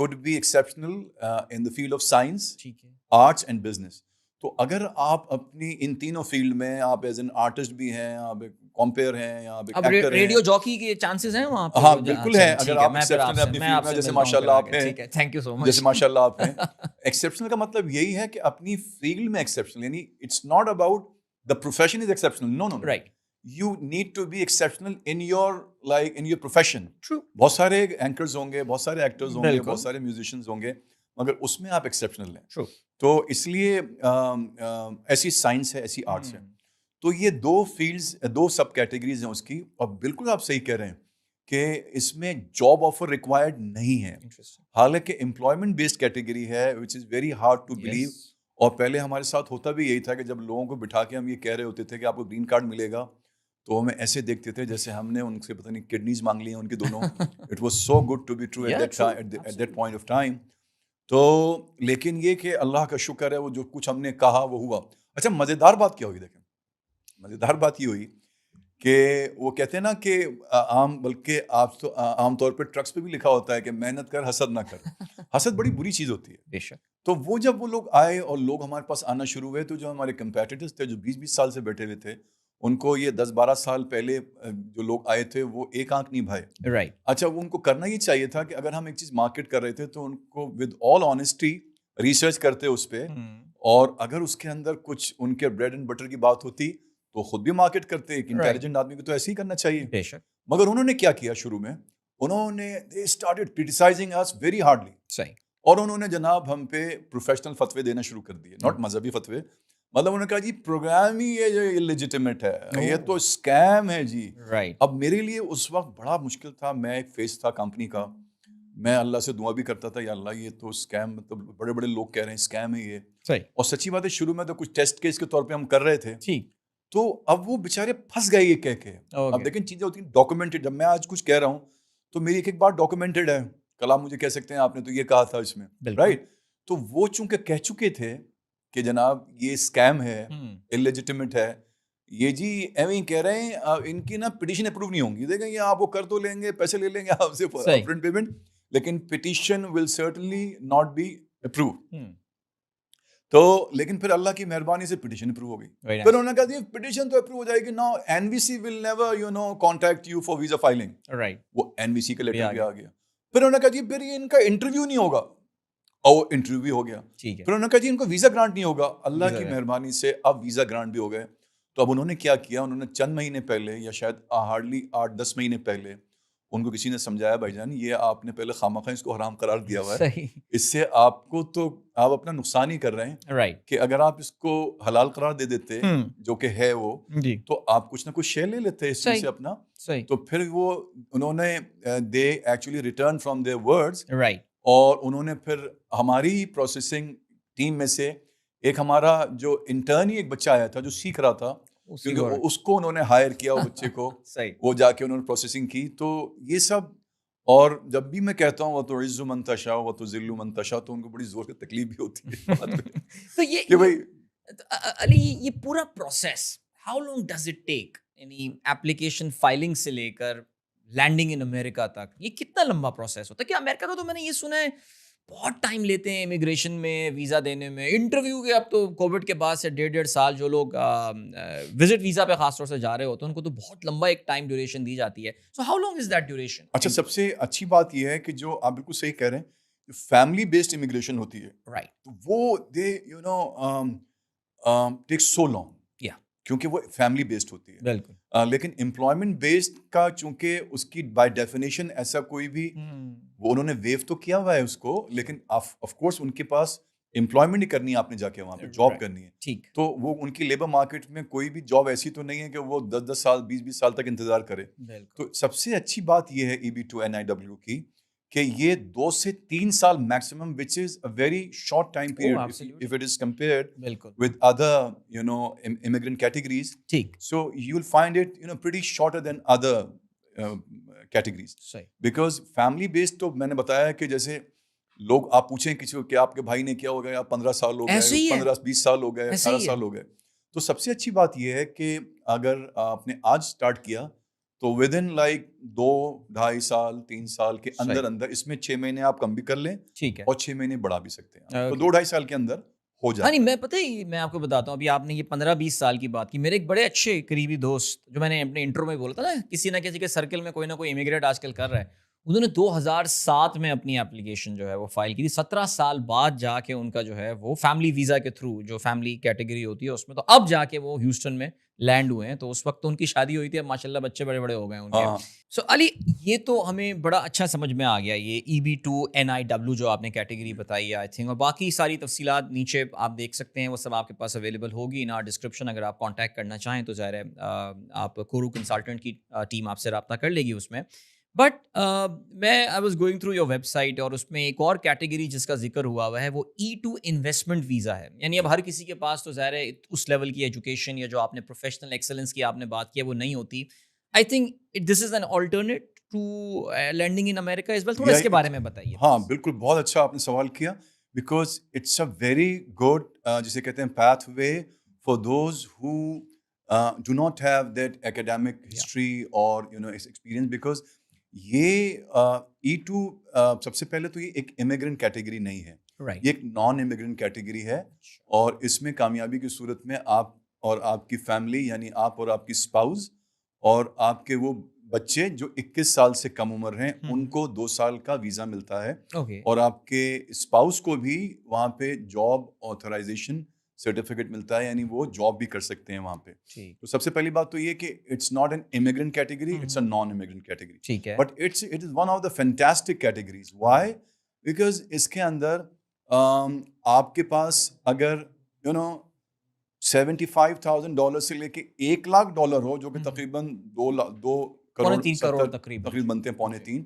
could be exceptional in the field of science, arts and business. تو اگر آپ اپنی ان تینوں فیلڈ میں آپ ایز این آرٹسٹ بھی ہیں, آپ ایک کمپیئر ہیں, آپ ایک ایکٹر ہیں, ریڈیو جاکی کے چانسز ہیں وہاں پہ. ہاں بالکل ہیں. اگر آپ ایکسیپشنل ہیں اپنی فیلڈ میں, جیسے ماشاء اللہ آپ ہیں, تھینک یو سو مچ, جیسے ماشاء اللہ آپ ہیں. ایکسیپشنل کا مطلب یہی ہے کہ اپنی فیلڈ میں ایکسیپشنل, یعنی it's not about the profession is exceptional, no no, right. You need to be exceptional in your like in your profession. بہت سارے اینکرز ہوں گے, بہت سارے ایکٹرز ہوں گے, بہت سارے میوزیشینز ہوں گے, مگر اس میں آپ ایکسیپشنل ہیں. تو اس لیے ایسی سائنس ہے, ایسی آرٹس ہے. تو یہ 2 فیلڈز, 2 سب کیٹیگریز ہیں اس کی. اور بالکل آپ صحیح کہہ رہے ہیں کہ اس میں جاب آفر ریکوائرڈ نہیں ہے, حالانکہ امپلائمنٹ بیسڈ کیٹیگری ہے, which is very hard to believe. اور پہلے ہمارے ساتھ ہوتا بھی یہی تھا کہ جب لوگوں کو بٹھا کے ہم یہ کہہ رہے ہوتے تھے کہ آپ کو گرین کارڈ ملے گا, تو ہمیں ایسے دیکھتے تھے جیسے ہم نے ان سے پتہ نہیں کڈنیز مانگ لی ہیں ان کی دونوں. It was so good to be true at that point of time. تو لیکن یہ کہ اللہ کا شکر ہے وہ جو کچھ ہم نے کہا وہ ہوا. اچھا, مزیدار بات کیا ہوئی, دیکھیں مزیدار بات یہ ہوئی کہ وہ کہتے ہیں نا کہ بلکہ آپ تو عام طور پہ ٹرکس پہ بھی لکھا ہوتا ہے کہ محنت کر حسد نہ کر. حسد بڑی بری چیز ہوتی ہے, بے شک. تو وہ جب وہ لوگ آئے اور لوگ ہمارے پاس آنا شروع ہوئے, تو جو ہمارے کمپیٹیٹرز تھے جو 20-20 سال سے بیٹھے ہوئے تھے, ان کو یہ 10-12 سال پہلے جو لوگ آئے تھے وہ ایک آنکھ نہیں بھائے. رائٹ. اچھا, وہ ان کو کرنا یہ چاہیے تھا کہ اگر ہم ایک چیز مارکیٹ کر رہے تھے تو ان کو ود آل آنیسٹی ریسرچ کرتے اس پہ, اور اگر اس کے اندر کچھ ان کے بریڈ اینڈ بٹر کی بات ہوتی تو خود بھی مارکیٹ کرتے. ایک انٹیلیجنٹ آدمی کو تو ایسے ہی کرنا چاہیے. بے شک. مگر انہوں نے کیا کیا شروع میں, انہوں نے they started criticizing us very hardly. صحیح. اور انہوں نے جناب ہم پہ پروفیشنل فتوے دینا شروع کر دیے, ناٹ مذہبی فتوے. مطلب انہوں نے کہا جی پروگرام ہی یہ جو لیجیٹیمیٹ ہے, یہ تو اسکیم ہے جی. اب میرے لیے اس وقت بڑا مشکل تھا, میں ایک فیس تھا کمپنی کا, میں اللہ سے دعا بھی کرتا تھا یا اللہ یہ تو اسکیم, مطلب بڑے بڑے لوگ کہہ رہے ہیں اسکیم ہے یہ. اور سچی بات ہے شروع میں تو کچھ ٹیسٹ کیس کے طور پہ ہم کر رہے تھے, تو اب وہ بےچارے پھنس گئے یہ کہہ کے. اب دیکھیں چیزیں ہوتی ہیں ڈاکومنٹڈ. جب میں آج کچھ کہہ رہا ہوں تو میری ایک بات ڈاکومنٹڈ ہے, کل آپ مجھے کہہ سکتے ہیں آپ نے تو یہ کہا تھا اس میں, رائٹ. تو وہ چونکہ کہہ چکے تھے کہ جناب یہ اسکیم ہے, انلیجیٹیمیٹ ہے, یہ جی ایویں ہی کہہ رہے ہیں, ان کی نا پٹیشن اپروو نہیں ہوں گی. دیکھیں یہ آپ وہ کر تو لیں گے, پیسے لے لیں گے آپ سے فرنٹ پیمنٹ, لیکن petition will certainly not be approve. تو لیکن پھر اللہ کی مہربانی سے پٹیشن اپروو ہو گئی. پھر انہوں نے کہا جی پٹیشن تو اپروو ہو جائے گی, نو NVC will never contact you for visa filing. وہ NVC کا لیٹر بھی آ گیا. پھر انہوں نے کہا جی پھر یہ ان کا انٹرویو نہیں ہوگا. اور انٹرویو ہو گیا. ٹھیک ہے. پھر انہوں نے کہا جی ان کو ویزا گرانٹ نہیں ہوگا. اللہ کی مہربانی سے اب ویزا گرانٹ بھی ہو گئے. تو اب انہوں نے کیا کیا, انہوں نے چند مہینے پہلے یا شاید ہارڈلی 8-10 مہینے پہلے ان کو کسی نے سمجھایا بھائی جان یہ آپ نے پہلے خامخواہ اس کو حرام قرار دیا ہوا ہے, اس سے آپ کو تو آپ اپنا نقصان ہی کر رہے ہیں. رائٹ. کہ اگر آپ اس کو حلال قرار دے دیتے جو کہ ہے وہ, تو آپ کچھ نہ کچھ شیئر لے لیتے اس چیز سے اپنا. تو پھر وہ انہوں نے they actually return from their words. Right. اور انہوں نے پھر ہماری پروسیسنگ ٹیم میں سے ایک ہمارا جو انٹرن ہی ایک بچہ آیا تھا جو سیکھ رہا تھا, کیونکہ اس کو انہوں نے ہائر کیا وہ بچے کو, وہ جا کے انہوں نے پروسیسنگ کی. تو یہ سب, اور جب بھی میں کہتا ہوں وہ تو عز من تشاء و تو ذل من تشاء, تو ان کو بڑی زور سے تکلیف بھی ہوتی ہے. تو یہ کہ بھائی علی یہ پورا process how long does it take, یعنی ایپلیکیشن فائلنگ سے لے کر لینڈنگ ان امریکہ تک, یہ کتنا لمبا پروسیس ہوتا ہے؟ کہ امریکہ کا تو میں نے یہ سنا ہے بہت ٹائم لیتے ہیں امیگریشن میں, ویزا دینے میں, انٹرویو کے. اب تو کووڈ کے بعد سے 1.5 سال جو لوگ وزٹ ویزا پہ خاص طور سے جا رہے ہوتے ہیں ان کو تو بہت لمبا ایک ٹائم ڈیوریشن دی جاتی ہے. So how long is that duration? اچھا, سب سے اچھی بات یہ ہے کہ جو آپ بالکل صحیح کہہ رہے ہیں, فیملی بیسڈ امیگریشن ہوتی ہے, رائٹ, وہ دے you know take so long, کیونکہ وہ فیملی بیسڈ ہوتی ہے. بالکل. لیکن امپلائمنٹ بیسڈ کا چونکہ اس کی بائی ڈیفینیشن ایسا کوئی بھی, وہ انہوں نے ویو تو کیا ہوا ہے اس کو, لیکن آف کورس ان کے پاس امپلائمنٹ ہی کرنی ہے, آپ نے جا کے وہاں پہ جاب کرنی ہے. ٹھیک. تو وہ ان کی لیبر مارکیٹ میں کوئی بھی جاب ایسی تو نہیں ہے کہ وہ 10 سال 20 سال تک انتظار کرے. تو سب سے اچھی بات یہ ہے EB-2 NIW کی کہ یہ 2 سے 3 سال maximum, which is a very short time period if it is compared with other immigrant categories. So you'll find it pretty shorter than other categories. Because family based تو میں نے بتایا کہ جیسے لوگ آپ پوچھیں کسی کو کہ آپ کے بھائی نے کیا ہو گیا, 15 سال ہو گئے, 15-20 سال ہو گئے, 18 سال ہو گئے. تو سب سے اچھی بات یہ ہے کہ اگر آپ نے آج اسٹارٹ کیا تو ود ان لائک 2-2.5 سال 3 سال کے اندر اندر, اس میں 6 مہینے آپ کم بھی کر لیں اور 6 مہینے بڑھا بھی سکتے ہیں, تو 2-2.5 سال کے اندر ہو جائے. نہیں, میں پتہ ہی میں آپ کو بتاتا ہوں, ابھی آپ نے یہ 15-20 سال کی بات کی, میرے ایک بڑے اچھے قریبی دوست جو میں نے اپنے انٹرو میں بولا تھا نا, کسی نہ کسی کے سرکل میں کوئی نہ کوئی امیگریٹ آج کل کر رہا ہے, انہوں نے 2007 میں اپنی اپلیکیشن جو ہے وہ فائل کی تھی. 17 سال بعد جا کے ان کا جو ہے وہ فیملی ویزا کے تھرو, جو فیملی کیٹیگری ہوتی ہے اس میں, تو اب جا کے وہ ہیوسٹن میں لینڈ ہوئے ہیں. تو اس وقت تو ان کی شادی ہوئی تھی, اب ماشاء اللہ بچے بڑے بڑے ہو گئے ان کے. سو علی یہ تو ہمیں بڑا اچھا سمجھ میں آ گیا, یہ EB-2 NIW جو آپ نے کیٹیگری بتائی ہے آئی تھنک, اور باقی ساری تفصیلات نیچے آپ دیکھ سکتے ہیں, وہ سب آپ کے پاس اویلیبل ہوگی ان آر ڈسکرپشن. اگر آپ کانٹیکٹ کرنا چاہیں تو ظاہر ہے آپ کورو کنسلٹنٹ کی ٹیم آپ سے رابطہ کر لے گی اس میں. بٹ میں I was going through your website, اور اس میں ایک اور کیٹیگری جس کا ذکر ہوا ہے وہ E2 انویسٹمنٹ ویزا ہے. یعنی اب ہر کسی کے پاس تو ظاہر ہے اس لیول کی ایجوکیشن یا جو آپ نے پروفیشنل ایکسلنس کی آپ نے بات کی ہے وہ نہیں ہوتی. I think this is an alternate to landing in America as well. تھوڑا اس کے بارے میں بتائیے. ہاں بالکل, بہت اچھا آپ نے سوال کیا, because it's a very good جسے کہتے ہیں pathway for those who do not have that academic history اور ایکسپیرئنس. بیکاز یہ E2 سب سے پہلے تو یہ ایک امیگرنٹ کیٹیگری نہیں ہے, یہ ایک نان امیگرنٹ کیٹیگری ہے, اور اس میں کامیابی کی صورت میں آپ اور آپ کی فیملی, یعنی آپ اور آپ کی اسپاؤز اور آپ کے وہ بچے جو 21 سال سے کم عمر ہیں, ان کو 2 سال کا ویزا ملتا ہے, اور آپ کے اسپاؤس کو بھی وہاں پہ جاب آتھرائزیشن سرٹیفکیٹ ملتا ہے, یعنی وہ جاب بھی کر سکتے ہیں وہاں پہ. تو سب سے پہلی بات تو یہ کہ it's not an immigrant category, it's a non immigrant category, but it is one of the fantastic categories. Why? Because اس کے اندر آپ کے پاس اگر $75,000 سے لے کے $1 لاکھ ہو, جو کہ تقریباً 2 کروڑ تقریباً بنتے ہیں, 2.5.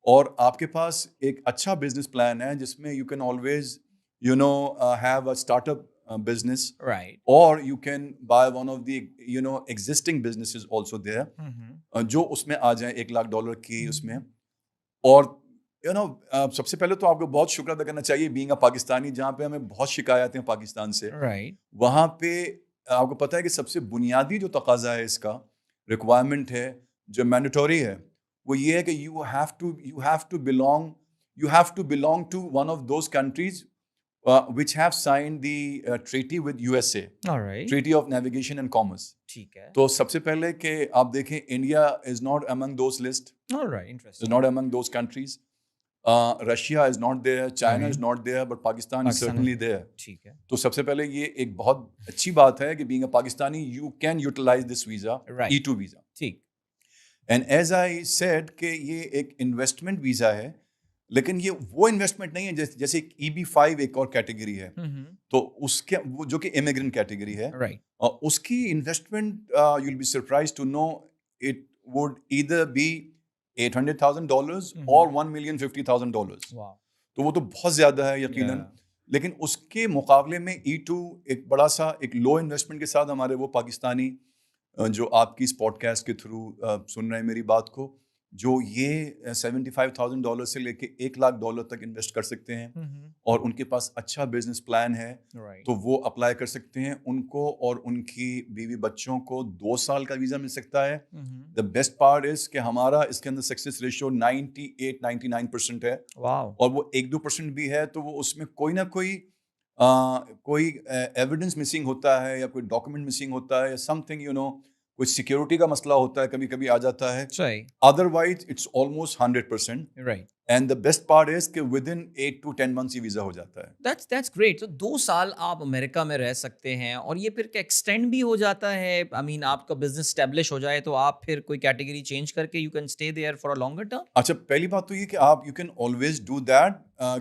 اور آپ کے پاس ایک اچھا بزنس پلان ہے جس میں you can always have a startup business, right, or you can buy one of the existing businesses also there, جو اس میں آ جائیں $1 لاکھ کی اس میں. اور سب سے پہلے تو آپ کو بہت شکر ادا کرنا چاہیے بینگ اے پاکستانی, جہاں پہ ہمیں بہت شکایتیں ہیں پاکستان سے. وہاں پہ آپ کو پتہ ہے کہ سب سے بنیادی جو تقاضا ہے, اس کا ریکوائرمنٹ ہے جو مینڈیٹوری ہے, وہ یہ ہے کہ you have to belong to one of those countries which have signed the treaty with USA, Treaty of Navigation and Commerce. ٹھیک ہے. تو سب سے پہلے کہ آپ دیکھیں, India is not among those list, is not among those countries. Russia is not there, China is not there, but Pakistan is certainly there. ٹھیک ہے. تو سب سے پہلے یہ ایک بہت اچھی بات ہے کہ being a Pakistani you can utilise this visa, E2 visa. ٹھیک. اینڈ ایز آئی سیڈ کہ یہ ایک انویسٹمنٹ ویزا ہے, لیکن یہ وہ انویسٹمنٹ نہیں ہے جیسے EB5 ایک اور کیٹیگری ہے, تو اس کے وہ جو کہ امیگرنٹ کیٹیگری ہے, اس کی investment you will be surprise to know it would either be $800,000 اور $1,050,000. تو وہ تو بہت زیادہ ہے یقیناً, لیکن اس کے مقابلے میں E2 ایک بڑا سا ایک لو انویسٹمنٹ کے ساتھ ہمارے وہ پاکستانی جو آپ کی اس پوڈ کاسٹ کے تھرو سن رہے ہیں میری بات کو, جو یہ $75,000 سے لے کے $1,00,000 تک انویسٹ کر سکتے ہیں, اور ان کے پاس اچھا بزنس پلان ہے, تو وہ اپلائی کر سکتے ہیں. ان کو اور ان کی بیوی بچوں کو 2 سال کا ویزا مل سکتا ہے. دا بیسٹ پارٹ از کہ ہمارا اس کے اندر سکسیس ریشیو 98-99% ہے, اور وہ 1-2% بھی ہے تو وہ اس میں کوئی نہ کوئی ایویڈنس مسنگ ہوتا ہے, یا کوئی ڈاکومنٹ مسنگ ہوتا ہے, یا سم تھنگ کوئی سیکیورٹی کا مسئلہ ہوتا ہے, کبھی کبھی آ جاتا ہے. Otherwise it's almost 100%. And the best part is کہ ود ان 8 to 10 months یہ ویزا ہو جاتا ہے. That's great. تو 2 سال آپ امریکہ میں رہ سکتے ہیں, اور یہ پھر ایکسٹینڈ بھی ہو جاتا ہے. I mean آپ کا بزنس اسٹیبلش ہو جائے تو آپ پھر کوئی کیٹیگری چینج کر کے you can stay there for a longer term. اچھا, پہلی بات تو یہ کہ آپ you can always do that,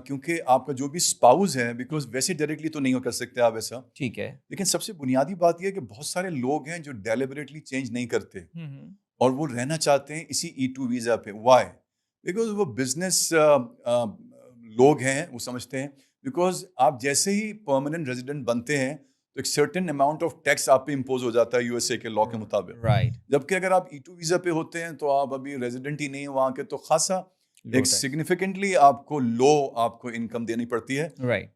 کیونکہ آپ کا جو بھی اسپاؤز ہے, بیکاز ویسے ڈائریکٹلی تو نہیں کر سکتے آپ ایسا. ٹھیک ہے. لیکن سب سے بنیادی بات یہ ہے کہ بہت سارے لوگ ہیں جو ڈیلیبریٹلی چینج نہیں کرتے, اور وہ رہنا چاہتے ہیں اسی E2 ویزا پہ. وائی؟ بیکاز وہ بزنس لوگ ہیں, وہ سمجھتے ہیں بیکاز آپ جیسے ہی پرماننٹ ریزیڈنٹ بنتے ہیں تو ایک سرٹن اماؤنٹ آف ٹیکس آپ پہ امپوز ہو جاتا ہے USA کے لا کے مطابق. جبکہ اگر آپ E2 ویزا پہ ہوتے ہیں تو آپ ابھی ریزیڈنٹ ہی نہیں ہیں وہاں کے, تو خاصا ایک سگنیفیکنٹلی آپ کو انکم دینی پڑتی ہے.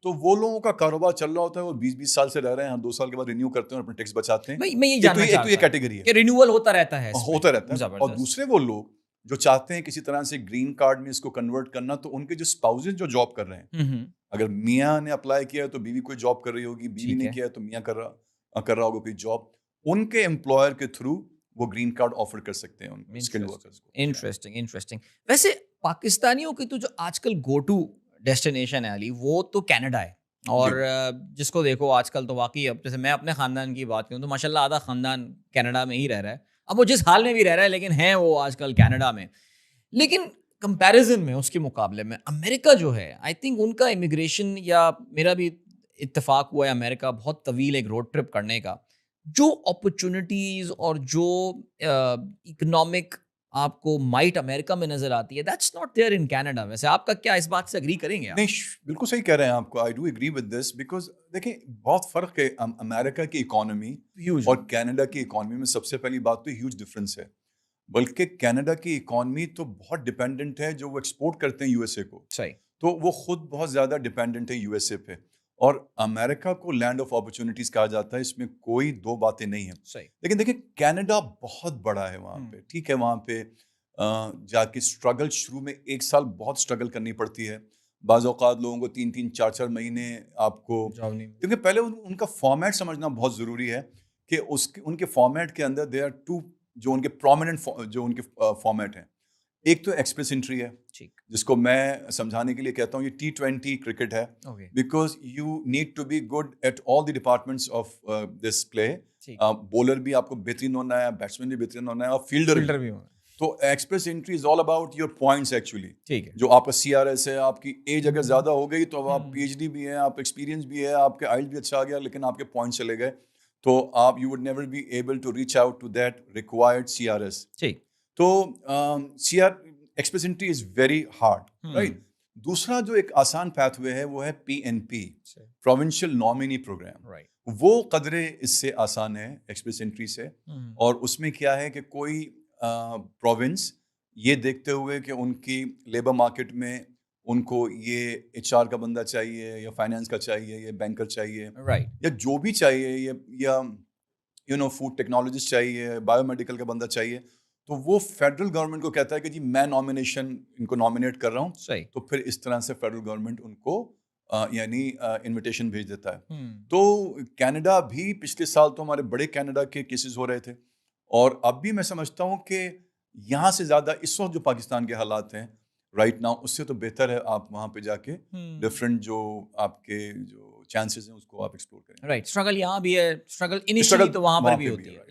تو وہ لوگوں کا کاروبار چل رہا ہوتا ہے, وہ 20 سال سے رہ رہے ہیں, 2 سال کے بعد رینیو کرتے ہیں اور اپنے ٹیکس بچاتے ہیں. میں یہ جاننا چاہتا ہوں, یہ کیٹیگری ہے کہ رینیول ہوتا رہتا ہے. اور دوسرے وہ لوگ جو چاہتے ہیں کسی طرح سے گرین کارڈ میں اس کو کنورٹ کرنا, تو ان کے جو اسپاؤزز جو جاب کر رہے ہیں, اگر میاں نے اپلائی کیا ہے تو بیوی کوئی جاب کر رہی ہوگی, بیوی نے کیا ہے تو میاں کر رہا ہوگا کوئی جاب, ان کے امپلائر کے تھرو وہ گرین کارڈ آفر کر سکتے ہیں ان اسکلڈ ورکرز کو. انٹرسٹنگ. ویسے پاکستانیوں کی تو جو آج کل گو ٹو ڈیسٹینیشن ہے علی, وہ تو کینیڈا ہے, اور جس کو دیکھو آج کل تو واقعی, اب جیسے میں اپنے خاندان کی بات کروں تو ماشاء اللہ آدھا خاندان کینیڈا میں ہی رہ رہا ہے. اب وہ جس حال میں بھی رہ رہا ہے, لیکن ہیں وہ آج کل کینیڈا میں. لیکن کمپیریزن میں اس کے مقابلے میں امریکہ جو ہے, آئی تھنک ان کا امیگریشن, یا میرا بھی اتفاق ہوا ہے امریکہ بہت طویل ایک روڈ ٹرپ کرنے کا, جو اپرچونیٹیز اور جو اکنامک آپ کو مائٹ امریکہ میں نظر آتی ہے, that's not there in Canada. ویسے آپ کا کیا اس بات سے اگری کریں گے آپ؟ نہیں, بالکل صحیح کہہ رہے ہیں آپ کو. I do agree with this, because دیکھیں بہت فرق ہے امریکہ کی اکانومی اور کینیڈا کی اکانومی میں. سب سے پہلی بات تو ہیوج ڈفرینس ہے, بلکہ کینیڈا کی اکانومی تو بہت ڈپینڈنٹ ہے, جو وہ ایکسپورٹ کرتے ہیں USA کو, تو وہ خود بہت زیادہ ڈپینڈنٹ ہے USA پہ. اور امریکہ کو لینڈ آف اپرچونیٹیز کہا جاتا ہے, اس میں کوئی 2 باتیں نہیں ہیں. لیکن دیکھیں کینیڈا بہت بڑا ہے وہاں پہ, ٹھیک ہے, وہاں پہ جا کے اسٹرگل شروع میں 1 سال بہت اسٹرگل کرنی پڑتی ہے. بعض اوقات لوگوں کو 3-3 4-4 مہینے آپ کو, کیونکہ پہلے ان کا فارمیٹ سمجھنا بہت ضروری ہے کہ ان کے فارمیٹ کے اندر دے آر 2 جو ان کے پرومیننٹ جو ان کے فارمیٹ ہیں. ایک تو ایکسپریس انٹری ہے, جس کو میں سمجھانے کے لیے کہتا ہوں یہ T20 کرکٹ ہے, because you need to be good at all the departments of this play. Bowler بھی آپ کو بہترین ہونا ہے, بیٹسمین بھی بہترین ہونا ہے, اور فیلڈر بھی ہونا ہے. تو express entry is all about your points actually. جو آپ کا CRS ہے, آپ کی ایج اگر زیادہ ہو گئی تو آپ PhD بھی ہیں, آپ ایکسپیرینس بھی ہے, آپ کے IELTS بھی اچھا آ گیا, لیکن آپ کے پوائنٹس چلے گئے, تو آپ you would never be able to reach out to that required CRS. تو express entry is very hard, right. دوسرا جو ایک آسان پیتھ وے ہے وہ ہے PNP, پروونشل نامینی پروگرام. وہ قدرے اس سے آسان ہے ایکسپریس انٹری سے, اور اس میں کیا ہے کہ کوئی پروونس یہ دیکھتے ہوئے کہ ان کی لیبر مارکیٹ میں ان کو یہ HR کا بندہ چاہیے, یا فائنینس کا چاہیے, یا بینکر چاہیے, یا جو بھی چاہیے, یا فوڈ ٹیکنالوجسٹ چاہیے, بایو میڈیکل کا بندہ چاہیے, تو وہ فیڈرل گورنمنٹ کو کہتا ہے کہ جی میں نامینیشن ان کو نامینیٹ کر رہا ہوں. تو پھر اس طرح سے فیڈرل گورنمنٹ ان کو یعنی انویٹیشن بھیج دیتا ہے. تو کینیڈا بھی پچھلے سال تو ہمارے بڑے کینیڈا کے کیسز ہو رہے تھے, اور اب بھی میں سمجھتا ہوں کہ یہاں سے زیادہ اس وقت جو پاکستان کے حالات ہیں, رائٹ ناؤ اس سے تو بہتر ہے آپ وہاں پہ جا کے ڈفرینٹ جو آپ کے جو چانسز ہیں اس کو آپ ایکسپلور کریں. رائٹ, اسٹرگل یہاں بھی ہے, اسٹرگل انیشلی تو وہاں پر بھی ہوتی ہے.